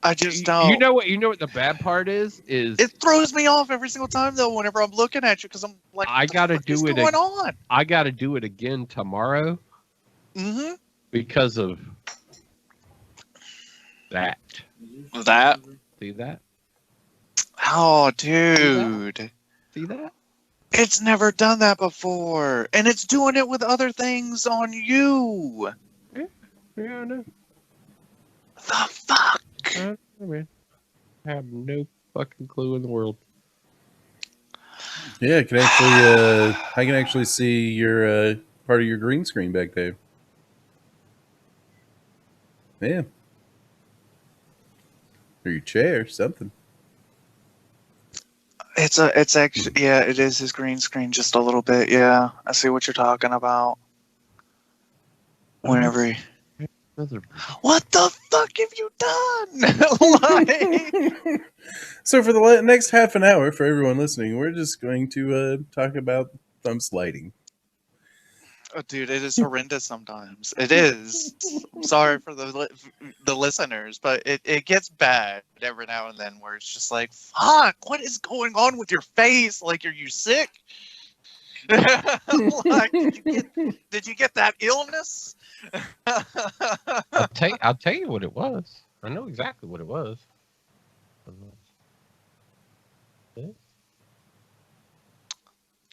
I just don't. You know what the bad part is? It throws me off every single time though. Whenever I'm looking at you, because I'm like, I gotta do it. What's going on? I gotta do it again tomorrow. Mm-hmm. Because of that. That? See that? Oh, dude. See that? It's never done that before. And it's doing it with other things on you. Yeah, I know. The fuck? I have no fucking clue in the world. Yeah, I can actually see your part of your green screen back there. Yeah. Or your chair, something. It's actually, yeah, it is his green screen just a little bit. Yeah, I see what you're talking about. Whenever he... What the fuck have you done? Like... So for the next half an hour, for everyone listening, we're just going to talk about thumb sliding. Oh, dude, it is horrendous sometimes. It is. I'm sorry for the listeners, but it gets bad every now and then where it's just like, fuck, what is going on with your face? Like, are you sick? Like, did you get that illness? I'll tell you what it was. I know exactly what it was.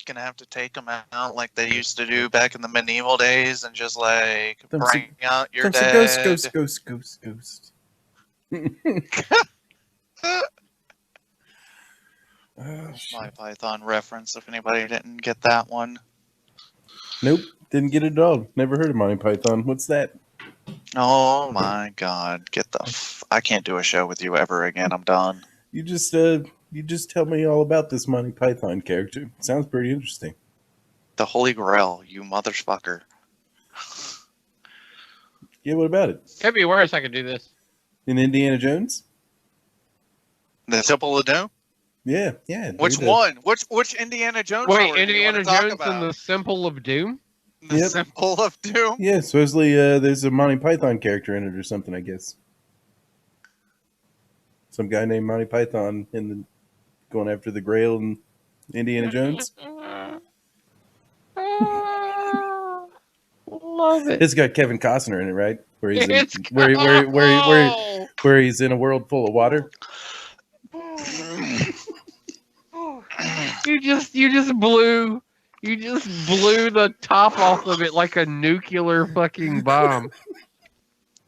Gonna have to take them out like they used to do back in the medieval days and just like bring out your dead. Ghost. My Python reference, if anybody didn't get that one. Nope, didn't get it at all. Never heard of Monty Python. What's that? Oh my god, get the I can't do a show with you ever again. I'm done. You just tell me all about this Monty Python character. Sounds pretty interesting. The Holy Grail, you motherfucker. Yeah, what about it? Could be worse. I could do this. In Indiana Jones? The Temple of Doom? Yeah. Which one? Which Indiana Jones? Wait, story Indiana do you wanna Jones talk about? and the Temple of Doom? The Temple of Doom? Yeah, supposedly there's a Monty Python character in it or something, I guess. Some guy named Monty Python going after the Grail and Indiana Jones. Love it. It's got Kevin Costner in it, right? Where he's where he's in a world full of water. You just blew the top off of it like a nuclear fucking bomb.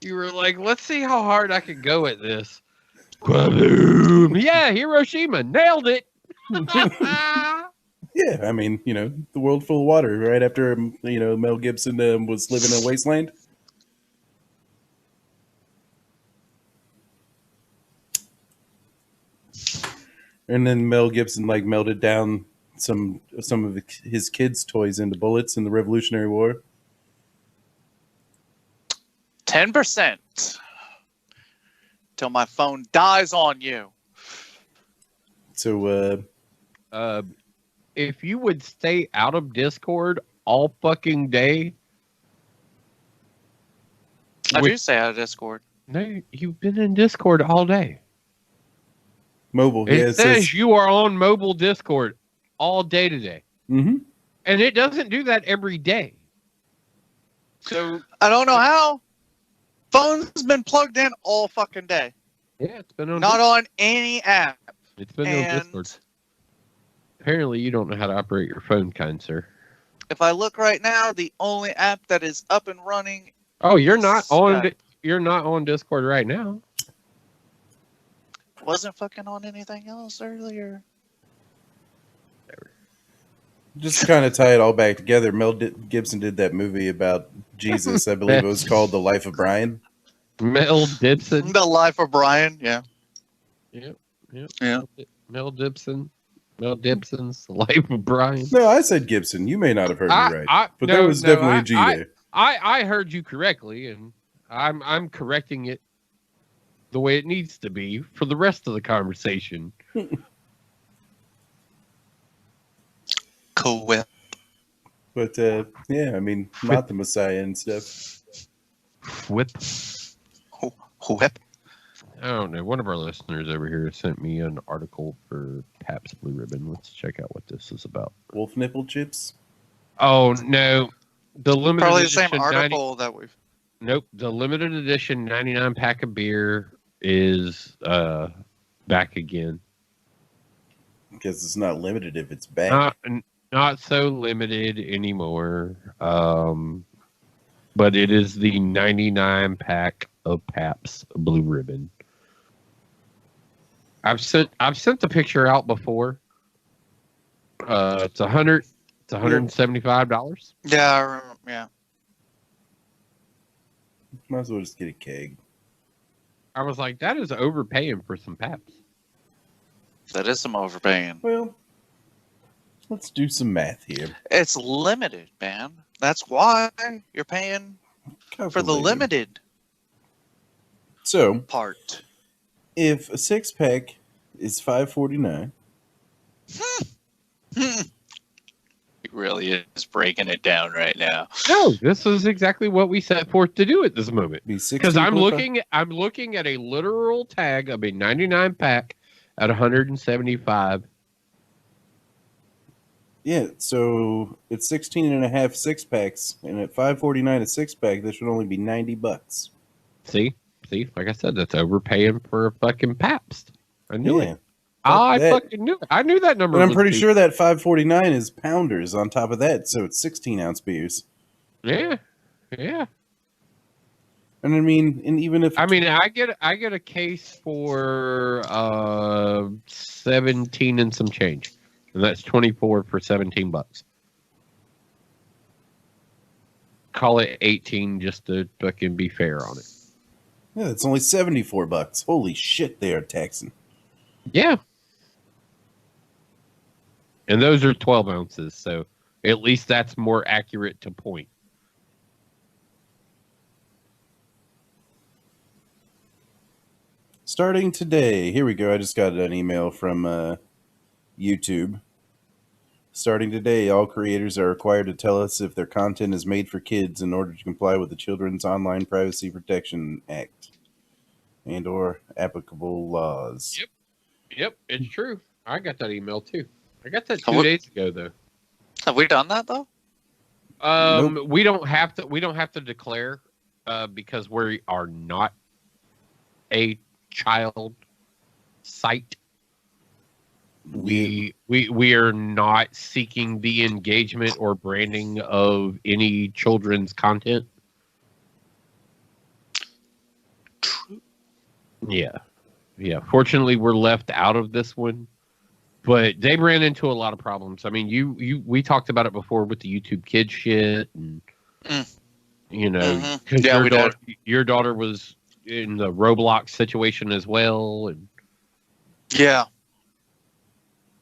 You were like, let's see how hard I can go at this. Boom! Yeah, Hiroshima nailed it. Yeah, I mean, the world full of water right after, Mel Gibson was living in a wasteland. And then Mel Gibson melted down some of his kids' toys into bullets in the Revolutionary War. 10% till my phone dies on you. So, If you would stay out of Discord all fucking day. I do stay out of Discord. No, you've been in Discord all day. mobile, It says you are on mobile Discord all day today. Mm-hmm. And it doesn't do that every day. So I don't know how. Phone's been plugged in all fucking day. yeah, it's been on Not on any app. It's been on Discord. Apparently you don't know how to operate your phone, kind sir. If I look right now, the only app that is up and running. Oh, you're not on Discord right now. Wasn't fucking on anything else earlier. Just kind of tie it all back together. Mel Gibson did that movie about Jesus. I believe it was called The Life of Brian. Mel Gibson. The Life of Brian, yeah. Yep. Yeah. Mel Gibson. Mel Gibson's The Life of Brian. No, I said Gibson. You may not have heard me right. But there was definitely a G there. I heard you correctly, and I'm correcting it the way it needs to be for the rest of the conversation. Cool whip. But yeah, I mean, not the Messiah and stuff. Whip. Whip. I don't know. One of our listeners over here sent me an article for Pabst Blue Ribbon. Let's check out what this is about. Wolf nipple chips? Oh no, the limited Probably the edition same article that we've. Nope, the limited edition 99 pack of beer is back again. Because it's not limited if it's back. Not so limited anymore. But it is the 99 pack of Pabst Blue Ribbon. I've sent the picture out before. It's $175. Yeah, I remember. Yeah. Might as well just get a keg. I was like, that is overpaying for some Pabst. That is some overpaying. Well, let's do some math here. It's limited, man. That's why you're paying for the limited part. If a 6-pack is $5.49, It really is breaking it down right now. No, this is exactly what we set forth to do at this moment. Because I'm looking at a literal tag of a 99 pack at 175. Yeah, so it's 16 and a half 6-packs, and at $5.49 a 6-pack, that should only be $90. See, like I said, that's overpaying for a fucking Pabst. I knew it. Fucking knew it. I knew that number. But I'm pretty sure that $5.49 is pounders on top of that, so it's 16-ounce beers. Yeah. And I mean, and even if I get a case for 17 and some change, and that's 24 for $17. Call it 18 just to fucking be fair on it. yeah, it's only $74. Holy shit, they are taxing. Yeah. And those are 12 ounces, so at least that's more accurate to point. Starting today, here we go. I just got an email from YouTube. Starting today, all creators are required to tell us if their content is made for kids in order to comply with the Children's Online Privacy Protection Act and or applicable laws. Yep, it's true. I got that email too. I got that 2 days ago though. Have we done that though? Nope. We don't have to declare because we are not a child site. We are not seeking the engagement or branding of any children's content. Yeah. Yeah. Fortunately, we're left out of this one, but they ran into a lot of problems. I mean, we talked about it before with the YouTube Kids shit, and Mm. you know, Hmm. because Yeah, we did. your daughter was in the Roblox situation as well, and Yeah.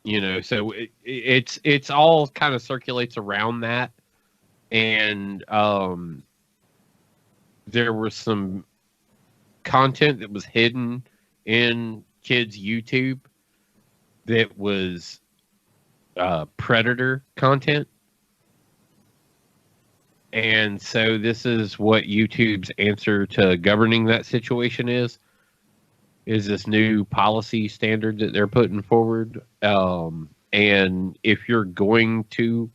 you know, so it's all kind of circulates around that, and there was some content that was hidden in kids' YouTube that was predator content. And so this is what YouTube's answer to governing that situation is this new policy standard that they're putting forward. And if you're going to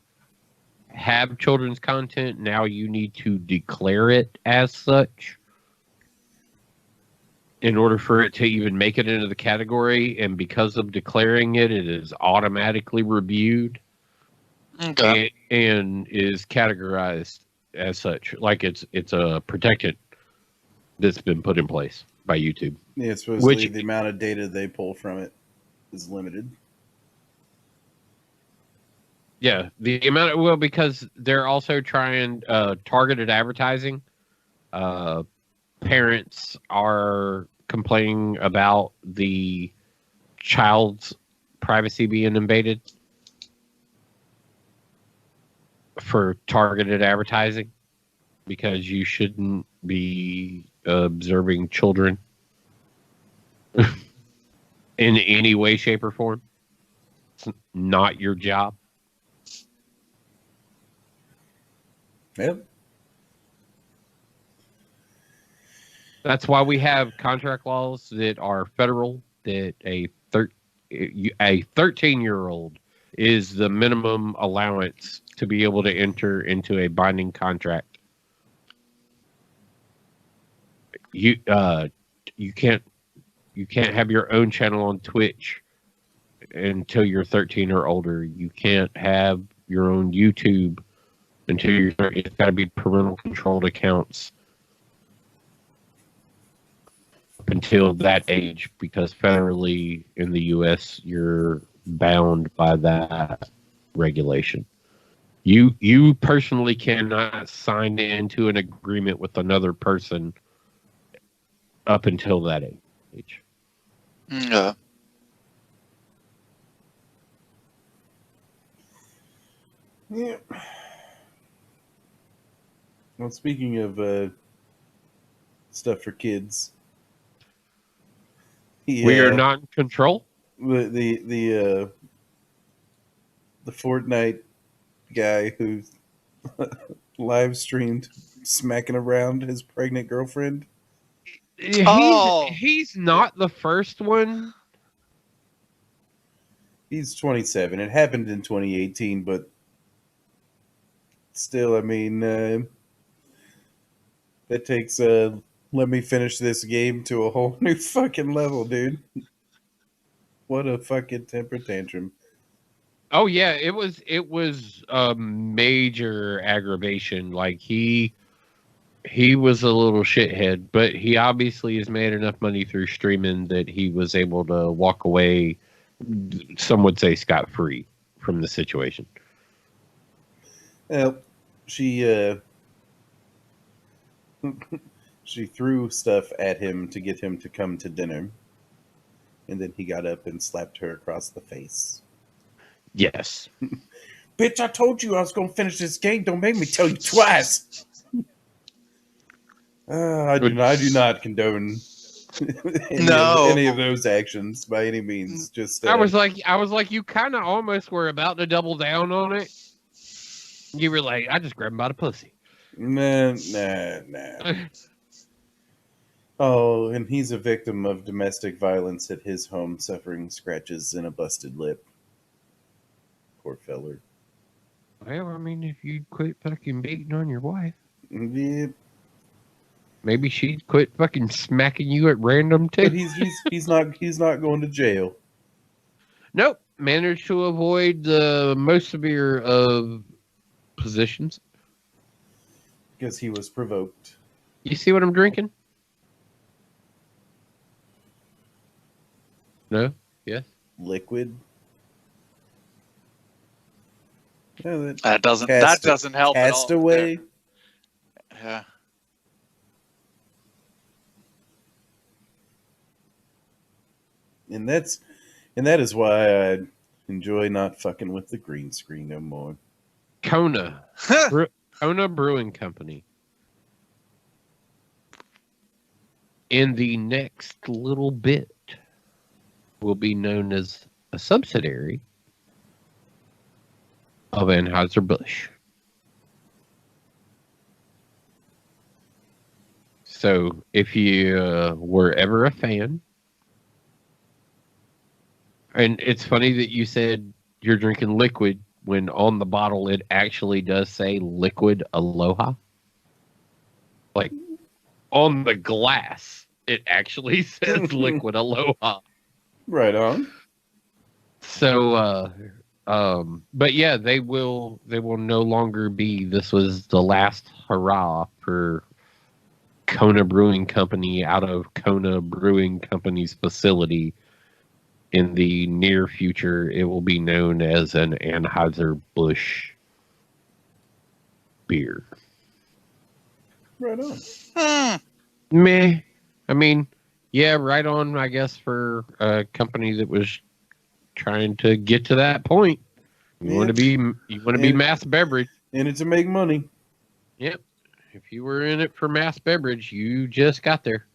have children's content, now you need to declare it as such in order for it to even make it into the category. And because of declaring it, it is automatically reviewed Okay. and is categorized as such. Like it's a protected that's been put in place by YouTube. Yeah, supposedly Which the amount of data they pull from it is limited. yeah, the amount of, well, because they're also trying targeted advertising. Uh, Parents are complaining about the child's privacy being invaded for targeted advertising because you shouldn't be observing children in any way, shape, or form. It's not your job. Yep. That's why we have contract laws that are federal. That a 13-year-old is the minimum allowance to be able to enter into a binding contract. You you can't have your own channel on Twitch until you're 13 or older. You can't have your own YouTube until you're 30. It's got to be parental controlled accounts up until that age, because federally in the U.S. you're bound by that regulation. You personally cannot sign into an agreement with another person up until that age. Yeah. Yeah. Well, speaking of stuff for kids, We are not in control. The Fortnite guy who live streamed smacking around his pregnant girlfriend. Oh. He's not the first one. He's 27. It happened in 2018, but still, I mean, that takes let me finish this game to a whole new fucking level, dude. What a fucking temper tantrum. Oh yeah, it was a major aggravation. Like he was a little shithead, but he obviously has made enough money through streaming that he was able to walk away, some would say scot free from the situation. Well, she she threw stuff at him to get him to come to dinner, and then he got up and slapped her across the face. Yes. Bitch, I told you I was gonna finish this game. Don't make me tell you twice. I do not condone No. any of those actions by any means. Just I was like, you kind of almost were about to double down on it. You were like, I just grabbed him by the pussy. nah. Oh, and he's a victim of domestic violence at his home, suffering scratches and a busted lip. Poor feller. Well, I mean, if you'd quit fucking beating on your wife, Yeah, maybe she'd quit fucking smacking you at random too. but he's not going to jail. Nope. Managed to avoid the most severe of positions. Because he was provoked. You see what I'm drinking? No? Yes? Liquid. Yeah, That doesn't help at all. Castaway. Yeah. And that is why I enjoy not fucking with the green screen no more. Kona. Kona Brewing Company. In the next little bit will be known as a subsidiary of Anheuser-Busch. So if you were ever a fan, and it's funny that you said you're drinking liquid when on the bottle it actually does say Liquid Aloha. Like on the glass, it actually says Liquid Aloha. Right on. So, but yeah, they will no longer be. This was the last hurrah for Kona Brewing Company out of Kona Brewing Company's facility. In the near future, it will be known as an Anheuser-Busch beer. Right on. Meh. I mean, yeah, right on, I guess, for a company that was trying to get to that point. You want to be mass beverage. In it to make money. Yep. If you were in it for mass beverage, you just got there.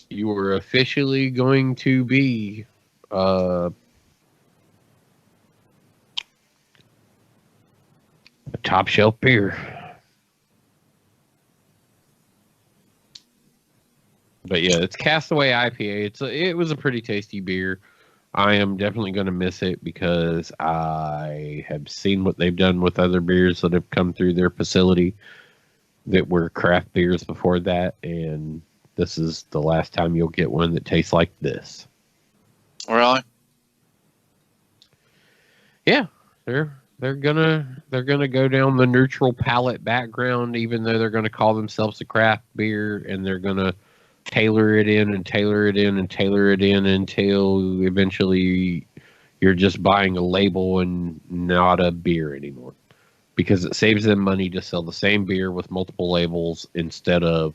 You were officially going to be a top shelf beer. But yeah, it's Castaway IPA. It was a pretty tasty beer. I am definitely going to miss it because I have seen what they've done with other beers that have come through their facility that were craft beers before that, and this is the last time you'll get one that tastes like this. Really? Yeah, they're gonna go down the neutral palate background, even though they're gonna call themselves a craft beer, and they're gonna tailor it in and tailor it in and tailor it in until eventually you're just buying a label and not a beer anymore, because it saves them money to sell the same beer with multiple labels instead of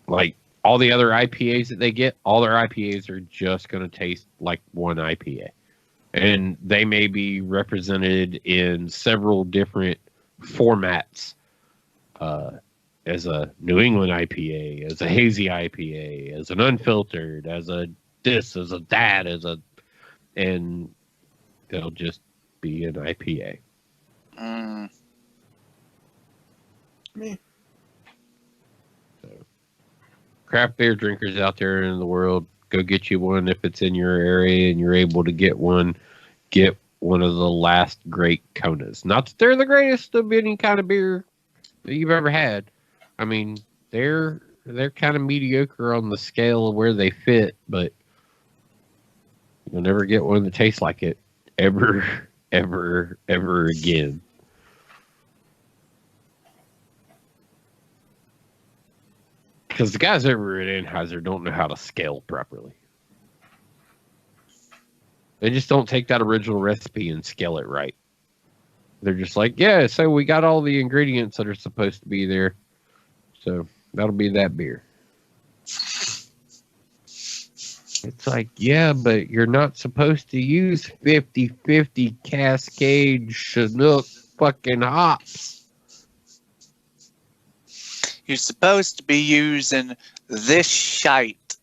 like all the other IPAs that they get. All their IPAs are just going to taste like one IPA. And they may be represented in several different formats, as a New England IPA, as a hazy IPA, as an unfiltered, as a this, as a that, and they'll just be an IPA. Me. So, craft beer drinkers out there in the world, go get you one if it's in your area and you're able to get one. Get one of the last great Konas. Not that they're the greatest of any kind of beer that you've ever had. I mean, they're kind of mediocre on the scale of where they fit, but you'll never get one that tastes like it ever again. Because the guys over at Anheuser don't know how to scale properly. They just don't take that original recipe and scale it right. They're just like, yeah, so we got all the ingredients that are supposed to be there. So that'll be that beer. It's like, yeah, but you're not supposed to use 50-50 Cascade Chinook fucking hops. You're supposed to be using this shite.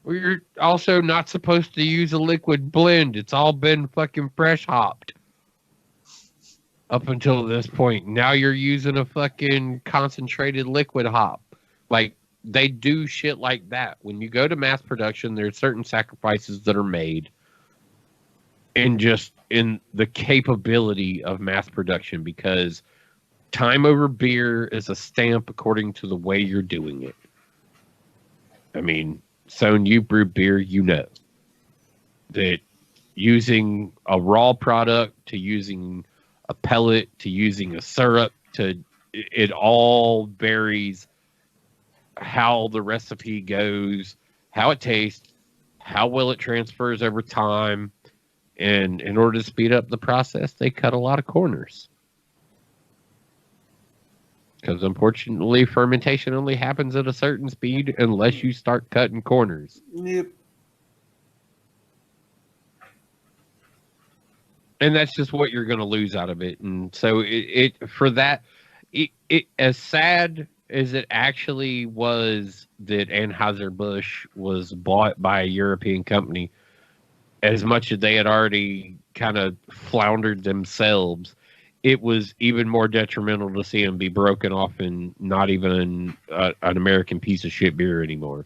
Well, you're also not supposed to use a liquid blend. It's all been fucking fresh hopped up until this point. Now you're using a fucking concentrated liquid hop. Like, they do shit like that. When you go to mass production, there's certain sacrifices that are made in the capability of mass production, because time over beer is a stamp according to the way you're doing it. I mean, so when you brew beer, you know that using a raw product to using a pellet to using a syrup it all varies how the recipe goes, how it tastes, how well it transfers over time. And in order to speed up the process, they cut a lot of corners. Because unfortunately, fermentation only happens at a certain speed unless you start cutting corners. Yep. And that's just what you're going to lose out of it. And so it as sad as it actually was that Anheuser-Busch was bought by a European company, as much as they had already kind of floundered themselves, it was even more detrimental to see them be broken off and not even an American piece of shit beer anymore.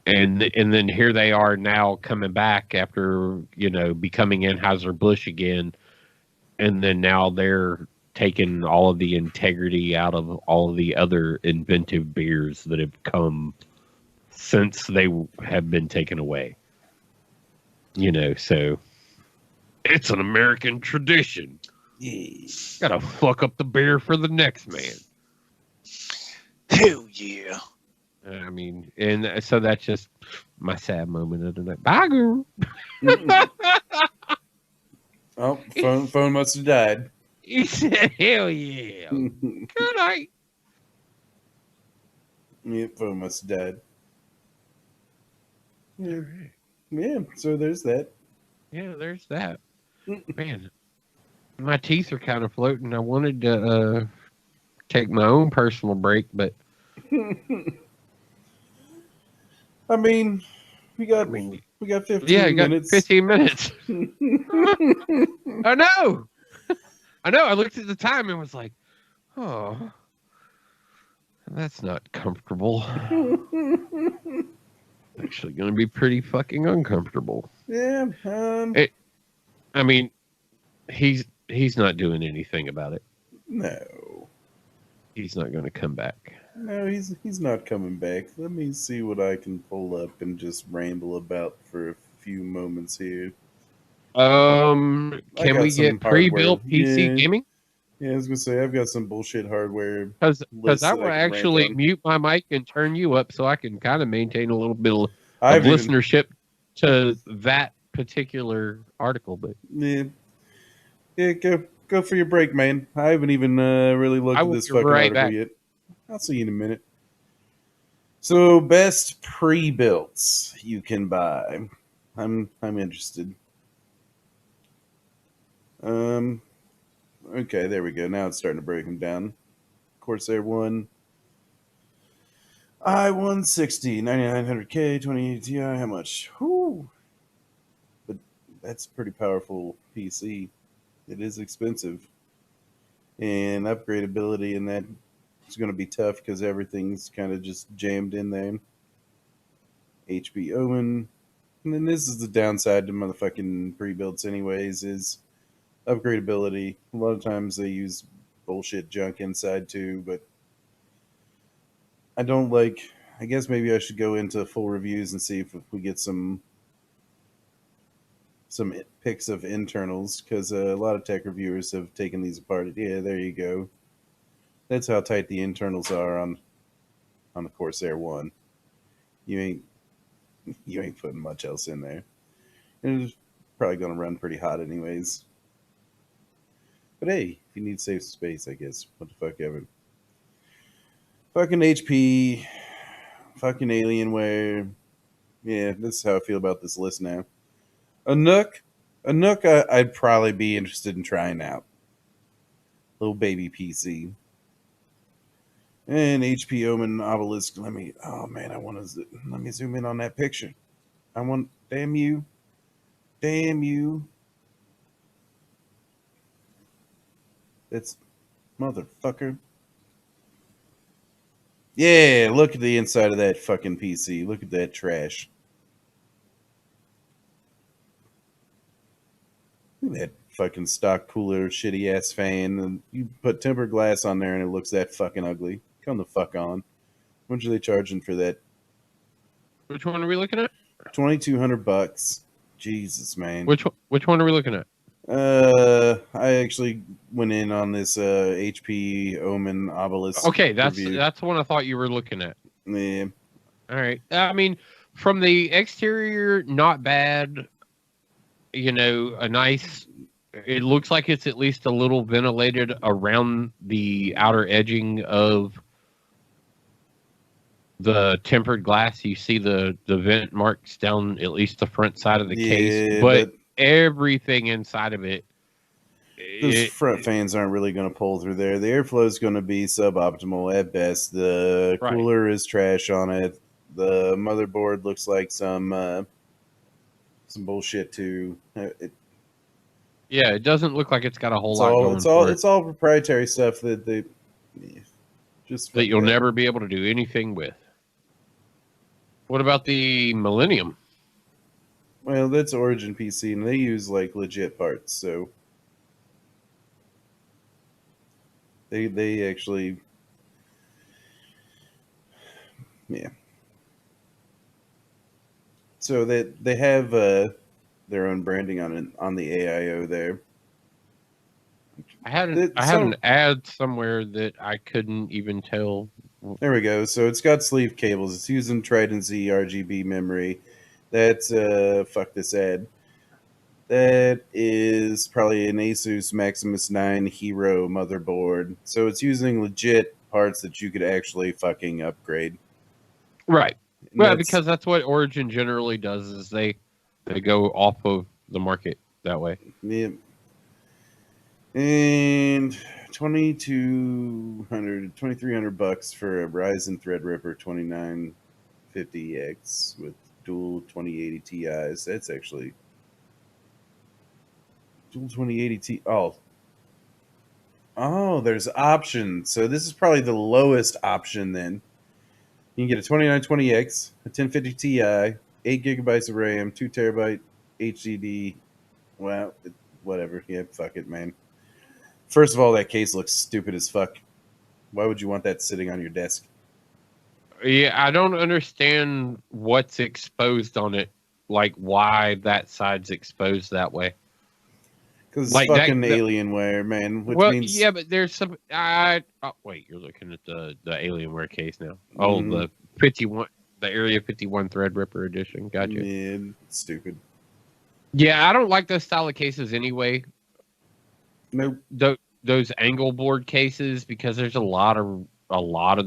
And then here they are now coming back after, becoming Anheuser-Busch again. And then now they're taking all of the integrity out of all of the other inventive beers that have come since they have been taken away. So it's an American tradition. Yeah. Gotta fuck up the beer for the next man. Hell yeah. I mean, and so that's just my sad moment of the night. Bye, girl. Oh, phone must have died. He said, hell yeah. Good night. Yeah, phone must have died. Yeah. Yeah, so there's that. Yeah, there's that. Man, my teeth are kind of floating. I wanted to take my own personal break, but I mean, we got 15 minutes. 15 minutes. I know. I looked at the time and was like, oh, that's not comfortable. Actually going to be pretty fucking uncomfortable. Yeah. I mean, he's not doing anything about it. No. He's not going to come back. No, he's not coming back. Let me see what I can pull up and just ramble about for a few moments here. Can we get pre-built PC gaming? Yeah, I was gonna say I've got some bullshit hardware. Because I will actually mute my mic and turn you up so I can kind of maintain a little bit of listenership to that particular article. But yeah, go for your break, man. I haven't even really looked at this fucking article yet. I'll see you in a minute. So, best pre-builts you can buy. I'm interested. Okay, there we go. Now it's starting to break them down. Corsair 1. i160, 9900K, 2080 Ti. How much? Whew. But that's a pretty powerful PC. It is expensive. And upgradability in that is going to be tough because everything's kind of just jammed in there. HP Omen. And then this is the downside to motherfucking pre-builds anyways, is upgradability. A lot of times they use bullshit junk inside too, but I don't like. I guess maybe I should go into full reviews and see if we get some pics of internals, because a lot of tech reviewers have taken these apart. Yeah, there you go. That's how tight the internals are on the Corsair 1. You ain't putting much else in there. And it's probably going to run pretty hot anyways. But hey, if you need safe space, I guess. What the fuck ever. Fucking HP. Fucking Alienware. Yeah, this is how I feel about this list now. A Nook. I'd probably be interested in trying out. Little baby PC. And HP Omen Obelisk. Let me zoom in on that picture. Damn you. It's motherfucker. Yeah, look at the inside of that fucking PC. Look at that trash. Look at that fucking stock cooler, shitty ass fan. And you put tempered glass on there and it looks that fucking ugly. Come the fuck on. How much are they charging for that? Which one are we looking at? $2,200. Jesus, man. Which one are we looking at? I actually went in on this HP Omen Obelisk. Okay, that's the one I thought you were looking at. Yeah. All right. I mean, From the exterior, not bad. You know, a nice. It looks like it's at least a little ventilated around the outer edging of the tempered glass. You see the vent marks down at least the front side of the case, but everything inside of it. Those front fans aren't really going to pull through there. The airflow is going to be suboptimal at best. The cooler is trash on it. The motherboard looks like some bullshit too. Yeah, it doesn't look like it's got a whole lot going for it. It's all proprietary stuff that they just that you'll never be able to do anything with. What about the Millennium? Well, that's Origin PC, and they use like legit parts, so they actually, yeah. So they have their own branding on the AIO there. I had an ad somewhere that I couldn't even tell. There we go. So it's got sleeve cables. It's using Trident Z RGB memory. That's fuck this ad. That is probably an Asus Maximus 9 Hero motherboard. So it's using legit parts that you could actually fucking upgrade. Right. Well, because that's what Origin generally does, is they go off of the market that way. Yeah. And $2,300 for a Ryzen Threadripper 2950X with dual 2080 Ti's. That's actually dual 2080 Ti. Oh, there's options. So this is probably the lowest option then. You can get a 2920X, a 1050 Ti, 8 gigabytes of RAM, 2 terabyte HDD. Well, whatever. Yeah, fuck it, man. First of all, that case looks stupid as fuck. Why would you want that sitting on your desk? Yeah, I don't understand what's exposed on it. Like, why that side's exposed that way. Because it's fucking Alienware, man. Which means... yeah, but there's some... wait, you're looking at the Alienware case now. Oh, the 51... The Area 51 Threadripper edition. Gotcha. Yeah, stupid. Yeah, I don't like those style of cases anyway. Nope. Those angle board cases, because there's a lot of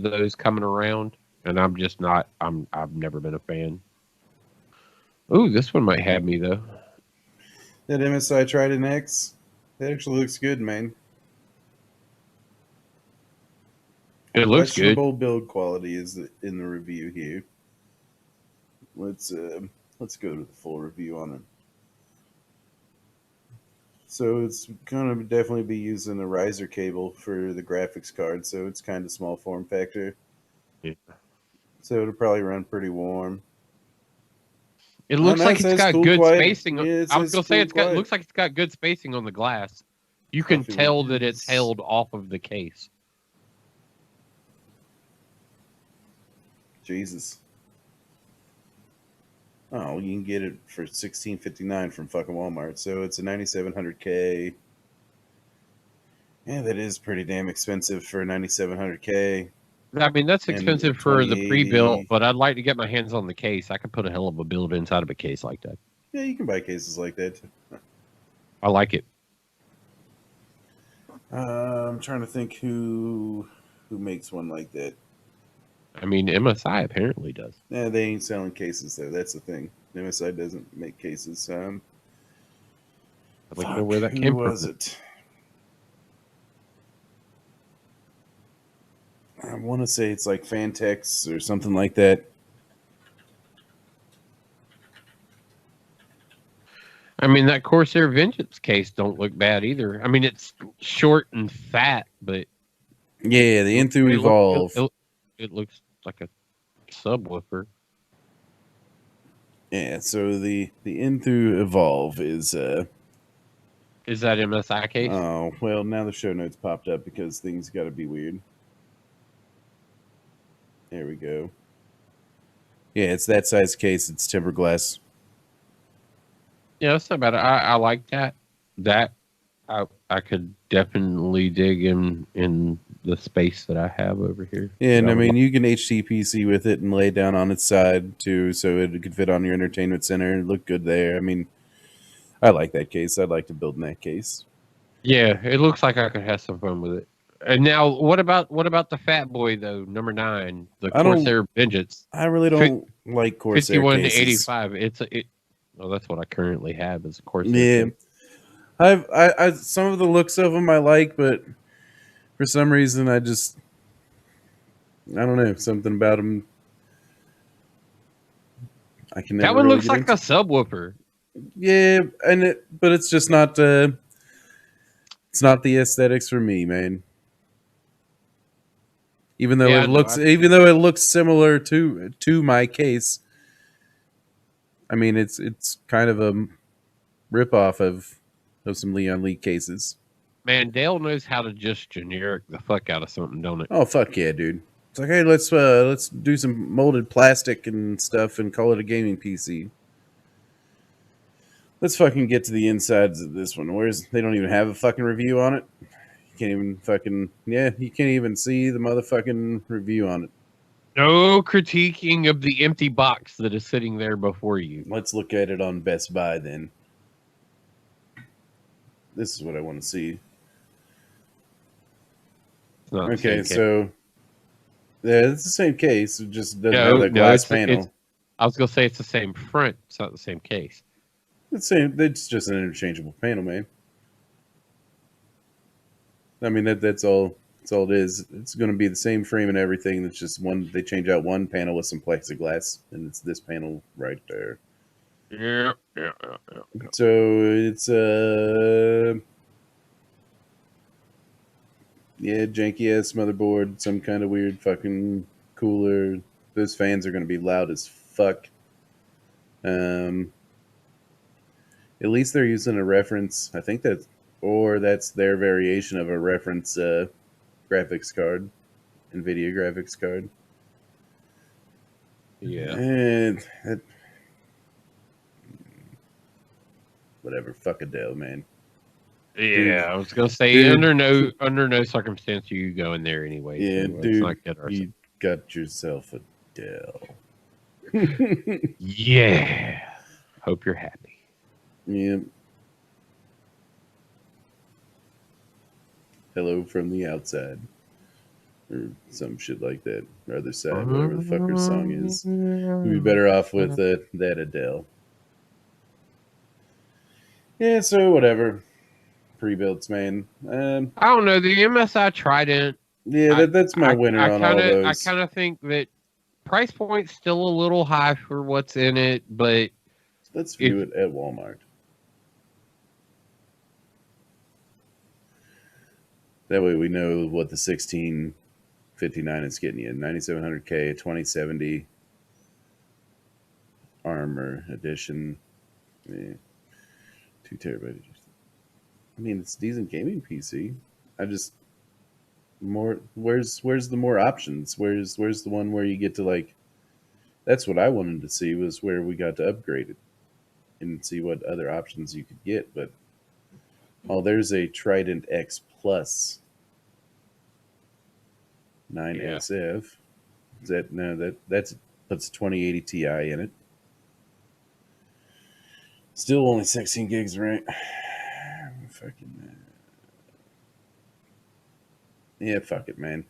those coming around, and I'm just not. I've never been a fan. Ooh, this one might have me though. That MSI Trident X, that actually looks good, man. It looks good. Questionable build quality is in the review here. Let's go to the full review on it. So it's going to definitely be using a riser cable for the graphics card, so it's kind of small form factor. Yeah. So it'll probably run pretty warm. It looks like it's got good spacing. Yeah, I was going to say it looks like it's got good spacing on the glass. You can tell that it's held off of the case. Jesus. Oh, you can get it for $1,659 from fucking Walmart. So it's a 9700K. Yeah, that is pretty damn expensive for a 9700K. I mean, that's expensive for the pre-built, but I'd like to get my hands on the case. I could put a hell of a build inside of a case like that. Yeah, you can buy cases like that. I like it. I'm trying to think who makes one like that. I mean, MSI apparently does. Yeah, they ain't selling cases though. That's the thing. MSI doesn't make cases. I'd like to know where that came from. Who was it? I want to say it's like Fantex or something like that. I mean, that Corsair Vengeance case don't look bad either. I mean, it's short and fat, but yeah, the Enthu Evolve. It looks like a subwoofer. Yeah, so the Enthu Evolve is that MSI case? Oh, well, now the show notes popped up because things got to be weird. There we go. Yeah, it's that size case. It's tempered glass. Yeah, that's not bad. I like that. I could definitely dig in the space that I have over here. Yeah, and That I would mean, you can HTPC with it and lay it down on its side too, so it could fit on your entertainment center and look good there. I mean, I like that case. I'd like to build in that case. Yeah, it looks like I could have some fun with it. And now, what about the Fat Boy though? Number 9, the I don't. Corsair Vengeance, I really don't like Corsair 51 to cases. 85. Well, that's what I currently have is a Corsair. Yeah, case. I some of the looks of them I like, but for some reason I don't know, something about them. I can never That one really looks get like into. a subwoofer. Yeah, but it's just not. It's not the aesthetics for me, man. Even though Yeah, no, even though it looks similar to my case, I mean it's kind of a ripoff of some Leon Lee cases. man, Dale knows how to just generic the fuck out of something, don't it? Oh fuck yeah, dude! It's like, hey, let's do some molded plastic and stuff and call it a gaming PC. Let's fucking get to the insides of this one. They don't even have a fucking review on it. You can't even you can't even see the motherfucking review on it. No critiquing of the empty box that is sitting there before you. Let's look at it on Best Buy then. This is what I want to see. It's not the Okay, same case. so yeah, it's the same case. It just doesn't have the glass panel. I was gonna say it's the same front. It's not the same case. It's just an interchangeable panel, man. I mean that's all. That's all it is. It's going to be the same frame and everything. It's just one. They change out one panel with some plexiglass, and it's this panel right there. Yeah. So it's janky ass motherboard, some kind of weird fucking cooler. Those fans are going to be loud as fuck. At least they're using a reference. I think that's their variation of a reference graphics card, NVIDIA graphics card. Yeah. And whatever, fuck Adele, man. Yeah, Dude. I was gonna say Dude. under no circumstance are you go in there anyway. Yeah, so dude, not get ourselves. you got yourself Adele. Yeah. Hope you're happy. Yeah. Hello from the outside. Or some shit like that. Or other side, whatever the fuck her song is. We'd be better off with that Adele. Yeah, so whatever. Pre-builds, man. I don't know. The MSI Trident. Yeah, that's my winner on all those. I kind of think that price point's still a little high for what's in it, but let's view it at Walmart. That way we know what the 1659 is getting you. 9700K, 2070 Armor Edition. Yeah. 2 terabyte. I mean, it's a decent gaming PC. Where's the more options? Where's the one where you get to like, that's what I wanted to see, was where we got to upgrade it and see what other options you could get. But there's a Trident X Plus 9SF. That's puts 2080 Ti in it. Still only 16 gigs, right? Fucking yeah, fuck it, man.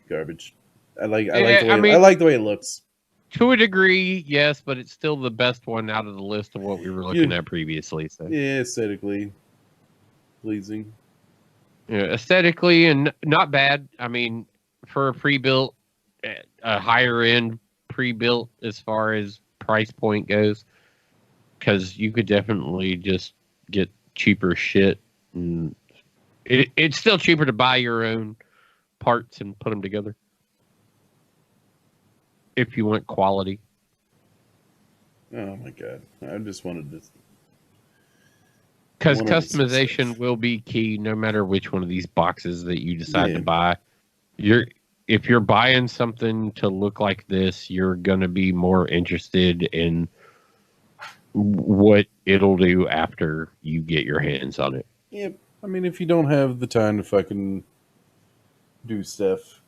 Garbage. I like the way it looks. To a degree, yes, but it's still the best one out of the list of what we were looking at previously. So. Yeah, aesthetically pleasing. Yeah, aesthetically and not bad. I mean, for a pre-built, a higher end pre-built as far as price point goes, because you could definitely just get cheaper shit, and it's still cheaper to buy your own parts and put them together if you want quality. Oh my god, I just wanted to. Because customization will be key no matter which one of these boxes that you decide to buy. If you're buying something to look like this, you're going to be more interested in what it'll do after you get your hands on it. Yep. I mean, if you don't have the time to fucking do stuff.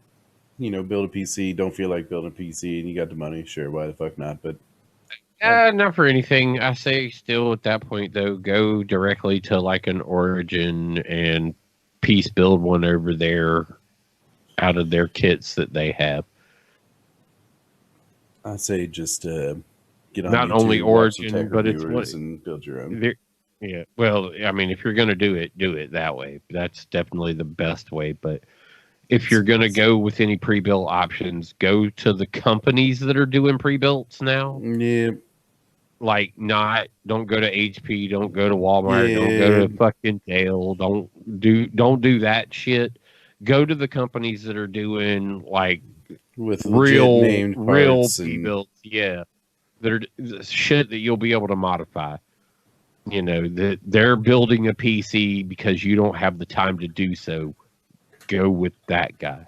Build a PC. Don't feel like building a PC, and you got the money. Sure, why the fuck not? But Not for anything. I say still at that point though, go directly to like an Origin and piece build one over there out of their kits that they have. I say just get on Not YouTube, only watch some Origin, tech but it's reviewers, what. and build your own. Yeah. Well, I mean, if you're going to do it that way. That's definitely the best way. But if you're going to go with any pre-built options, go to the companies that are doing pre-builts now. Yeah. Like, don't go to HP, don't go to Walmart, don't go to fucking Dale, don't do that shit. Go to the companies that are doing like with legit named real parts pre-builts, yeah, that are shit that you'll be able to modify. That they're building a PC because you don't have the time to do so. Go with that guy.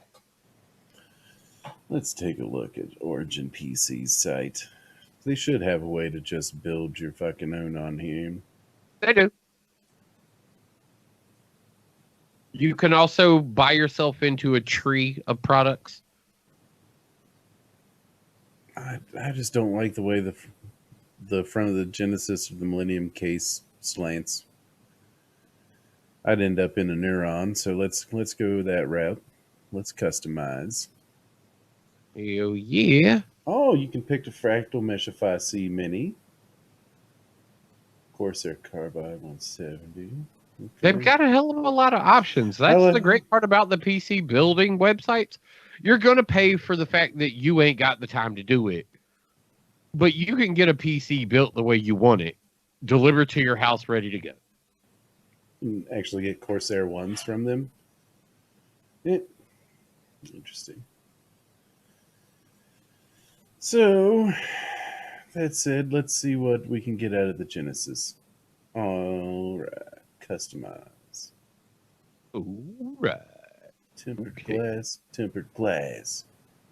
Let's take a look at Origin PC's site. They should have a way to just build your fucking own on here. They do. You can also buy yourself into a tree of products. I just don't like the way the front of the Genesis or the Millennium case slants. I'd end up in a Neuron, so let's go that route. Let's customize. Hell yeah. Oh, you can pick the Fractal Meshify C Mini. Corsair Carbide 170. Okay. They've got a hell of a lot of options. That's the great part about the PC building websites. You're going to pay for the fact that you ain't got the time to do it. But you can get a PC built the way you want it, delivered to your house ready to go. And actually get Corsair ones from them. Yeah. Interesting. So, that said, let's see what we can get out of the Genesis. All right. Customize. All right. Tempered glass.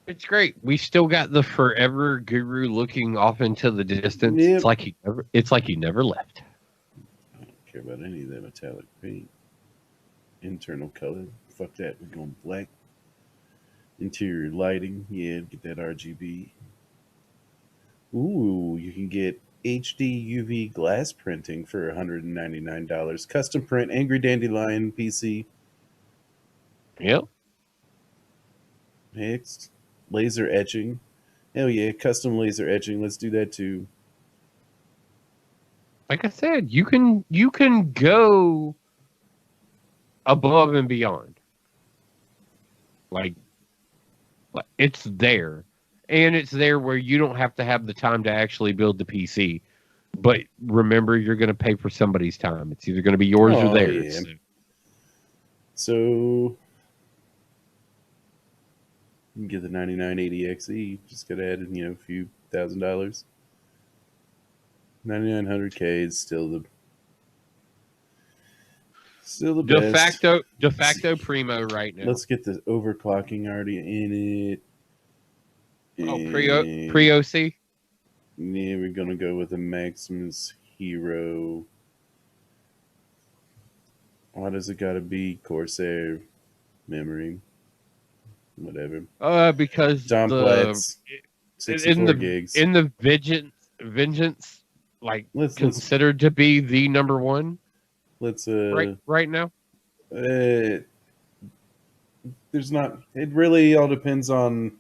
It's great. We still got the forever guru looking off into the distance. Yep. It's like he never left. I don't care about any of that metallic paint. Internal color. Fuck that. We're going black. Interior lighting. Yeah, get that RGB. Ooh, you can get HD UV glass printing for $199. Custom print Angry Dandelion PC. Yep. Next, laser etching. Hell yeah, custom laser etching. Let's do that too. Like I said, you can go above and beyond. Like it's there. And it's there where you don't have to have the time to actually build the PC. But remember, you're going to pay for somebody's time. It's either going to be yours or theirs. Yeah. So you can get the 9980XE. Just got to add in, a few $1,000. 9900K is still the best. De facto primo right now. Let's get the overclocking already in it. Oh, pre-OC? Yeah, we're going to go with a Maximus Hero. Why does it got to be Corsair memory? Whatever. Because John Platts, 64 gigs. In the Vengeance, like considered to be the number one. Let's right now. There's not. It really all depends on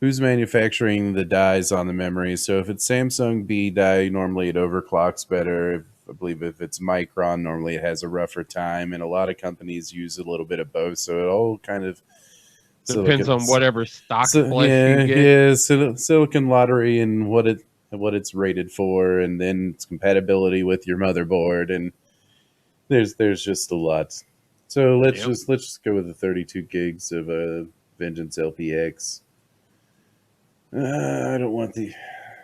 who's manufacturing the dies on the memory. So if it's Samsung B die, normally it overclocks better. I believe if it's Micron, normally it has a rougher time, and a lot of companies use a little bit of both. So it all kind of depends on whatever stock flash you get. Yeah, Silicon Lottery and what it's rated for, and then its compatibility with your motherboard, and there's just a lot. So let's just go with the 32 gigs of Vengeance LPX. I don't want the.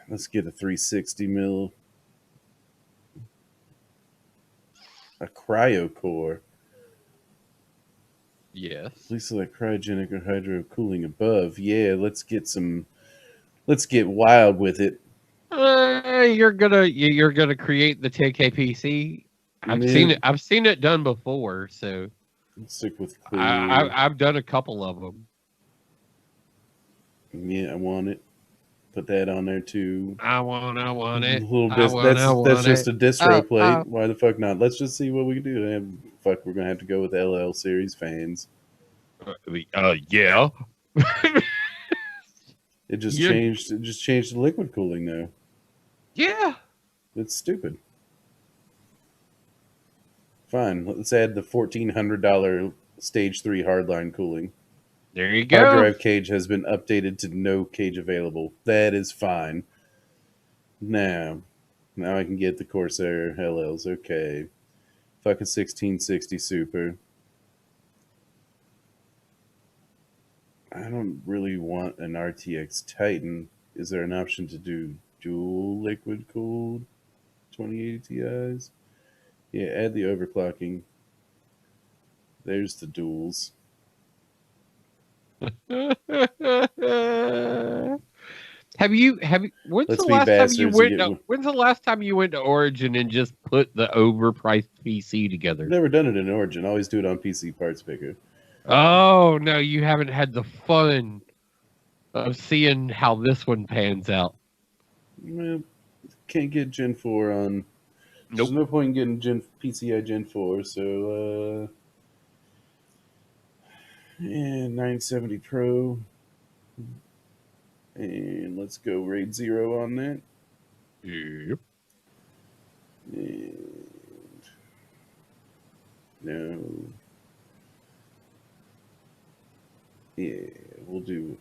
Let's get a 360 mil. A cryo core. Yes. At least like cryogenic or hydro cooling above. Yeah, let's get wild with it. You're gonna create the 10K PC. I've seen it done before, so Let's stick with clear. I've done a couple of them. Yeah, I want it. Put that on there too. I want it. A little I bit. want That's just it. a distro plate. Why the fuck not? Let's just see what we can do. Fuck, we're gonna have to go with LL series fans. Yeah. It just Yeah. changed. It just changed the liquid cooling now. Yeah. It's stupid. Fine. Let's add the $1,400 stage 3 hardline cooling. There you Hard go. drive cage has been updated to no cage available. That is fine. Now I can get the Corsair LLs. Okay. Fucking 1660 Super. I don't really want an RTX Titan. Is there an option to do dual liquid cooled 2080 Ti's? Yeah, add the overclocking. There's the duals. Have you when's Let's the be last time you bastards and went to, when's the last time you went to Origin and just put the overpriced PC together? Never done it in Origin. Always do it on PC Parts Picker. Oh no, you haven't had the fun of seeing how this one pans out. Well, can't get Gen 4 on. Nope. There's no point in getting PCI Gen 4, so yeah, 970 Pro. And let's go RAID 0 on that. Yep. And no. Yeah, we'll do.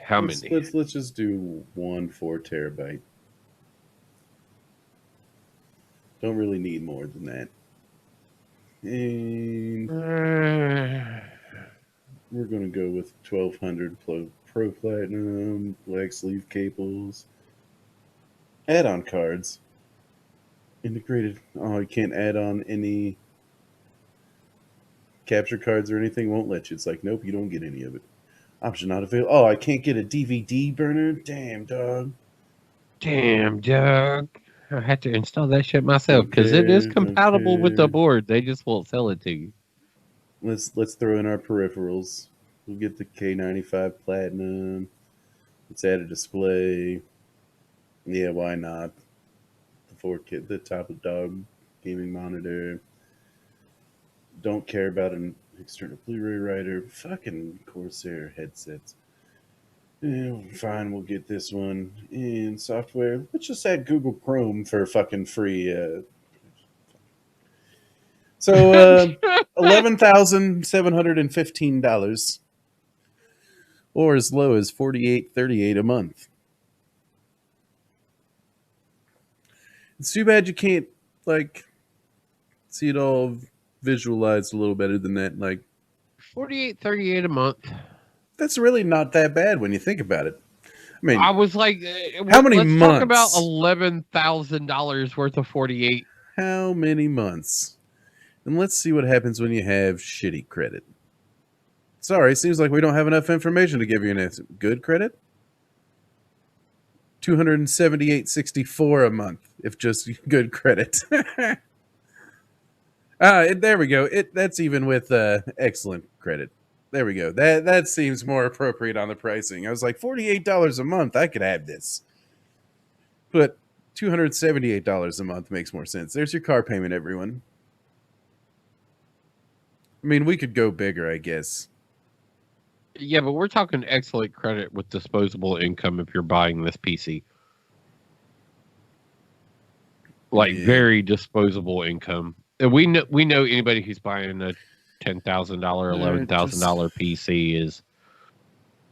How many? Let's just do 1 4 terabyte. Don't really need more than that. And we're gonna go with 1200 Pro Platinum, black sleeve cables, add-on cards, integrated. Oh, you can't add on any capture cards or anything. Won't let you. It's like, nope, you don't get any of it. Option not available. Oh, I can't get a DVD burner. Damn, dog. Damn, Doug. I had to install that shit myself because it is compatible with the board. They just won't sell it to you. Let's throw in our peripherals. We'll get the K95 Platinum. Let's add a display. Yeah, why not? The top of dog gaming monitor. Don't care about an external Blu-ray writer. Fucking Corsair headsets. Yeah, fine, we'll get this one. And software, let's just add Google Chrome for fucking free. So $11,715, or as low as $48.38 a month. It's too bad you can't like see it all visualized a little better than that. Like $48.38 a month. that's really not that bad when you think about it. I mean, I was like, how many let's months? talk about $11,000 worth of 48. How many months? And let's see what happens when you have shitty credit. Sorry, seems like we don't have enough information to give you an answer. Good credit? $278.64 a month, if just good credit. There we go. That's even with excellent credit. There we go. That seems more appropriate on the pricing. I was like, $48 a month, I could have this. But $278 a month makes more sense. There's your car payment, everyone. I mean, we could go bigger, I guess. Yeah, but we're talking excellent credit with disposable income if you're buying this PC. Like very disposable income. And we know anybody who's buying a $10,000, $11,000 PC is,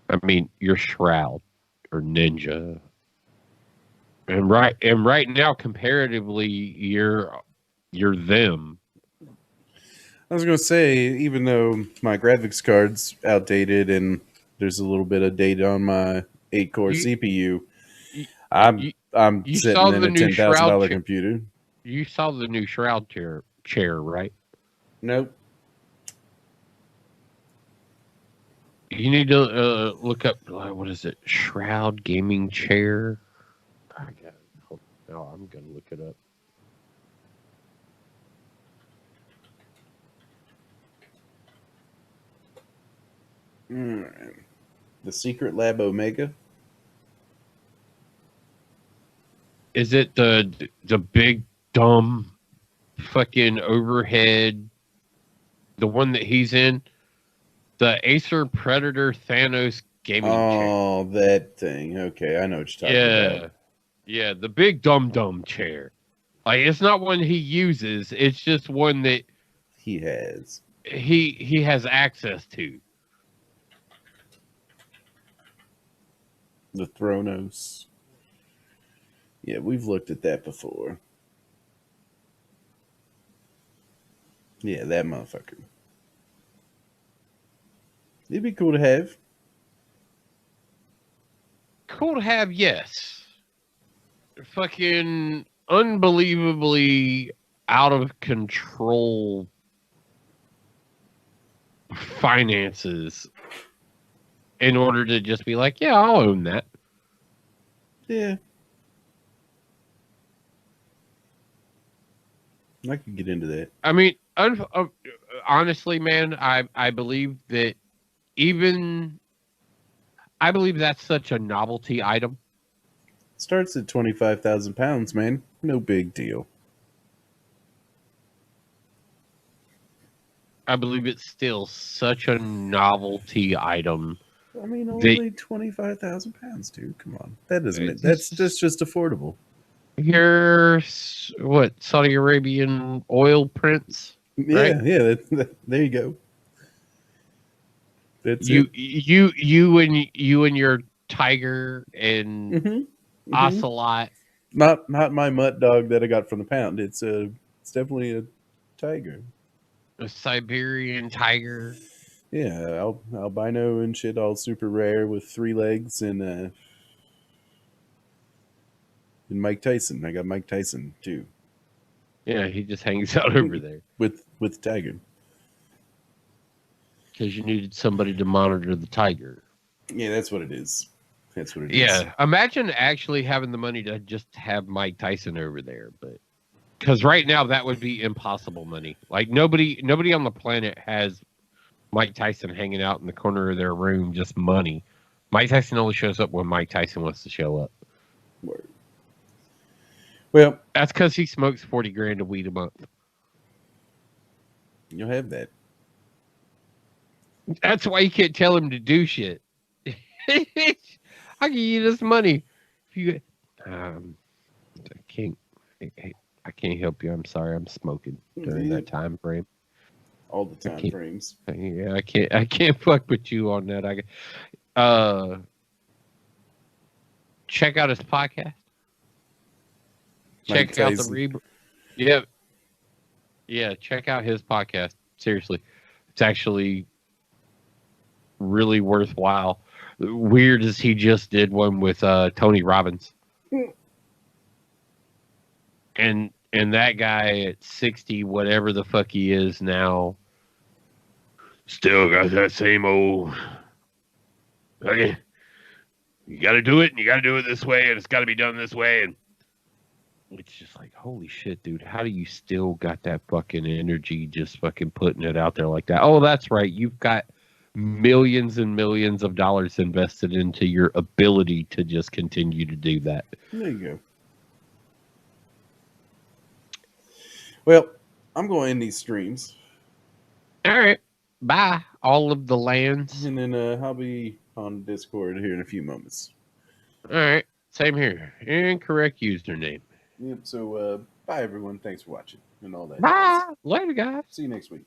I mean, your Shroud or Ninja. And right now, comparatively, you're them. I was going to say, even though my graphics card's outdated and there's a little bit of data on my 8-core CPU, I'm sitting in a $10,000 computer. You saw the new Shroud chair, right? Nope. You need to look up, what is it? Shroud gaming chair? I got it. Oh, I'm going to look it up. Alright. The Secret Lab Omega. Is it the big dumb fucking overhead, the one that he's in? The Acer Predator Thanos gaming chair. Oh, that thing. Okay, I know what you're talking about. Yeah, the big dumb chair. Like, it's not one he uses, it's just one that He has. he has access to. The Thronos. Yeah, we've looked at that before. Yeah, that motherfucker. It'd be cool to have. Cool to have, yes. Fucking unbelievably out of control finances in order to just be like, yeah, I'll own that. Yeah. I could get into that. I mean, honestly, man, I believe that I believe that's such a novelty item. Starts at 25,000 pounds, man. No big deal. I believe it's still such a novelty item. I mean, only 25,000 pounds, dude. Come on. That doesn't. That's just affordable. Here's what, Saudi Arabian oil prince. Yeah, right? yeah. There you go. That's You it. you and your tiger and ocelot. Not my mutt dog that I got from the pound. It's definitely a tiger. A Siberian tiger. Yeah, albino and shit, all super rare with 3 legs and Mike Tyson. I got Mike Tyson too. Yeah, he just hangs out over there with tiger. Because you needed somebody to monitor the tiger. Yeah, that's what it is. That's what it is. Yeah, imagine actually having the money to just have Mike Tyson over there, but because right now that would be impossible money. Like nobody on the planet has Mike Tyson hanging out in the corner of their room, just money. Mike Tyson only shows up when Mike Tyson wants to show up. Word. Well, that's because he smokes 40 grand of weed a month. You'll have that. That's why you can't tell him to do shit. I'll give you this money. If you, I can't help you. I'm sorry. I'm smoking during that time frame. All the time frames. Yeah, I can't fuck with you on that. Check out his podcast. Check out the Yeah, check out his podcast. Seriously. It's actually really worthwhile. Weird as he just did one with Tony Robbins. And that guy at 60, whatever the fuck he is now, still got that same old, okay, you got to do it, and you got to do it this way, and it's got to be done this way. And it's just like, holy shit, dude, how do you still got that fucking energy just fucking putting it out there like that? Oh, that's right. You've got millions and millions of dollars invested into your ability to just continue to do that. There you go. Well, I'm going to end these streams. All right. Bye, all of the lands. And then I'll be on Discord here in a few moments. All right. Same here. Incorrect username. Yep. So, bye, everyone. Thanks for watching and all that. Bye. Later, guys. See you next week.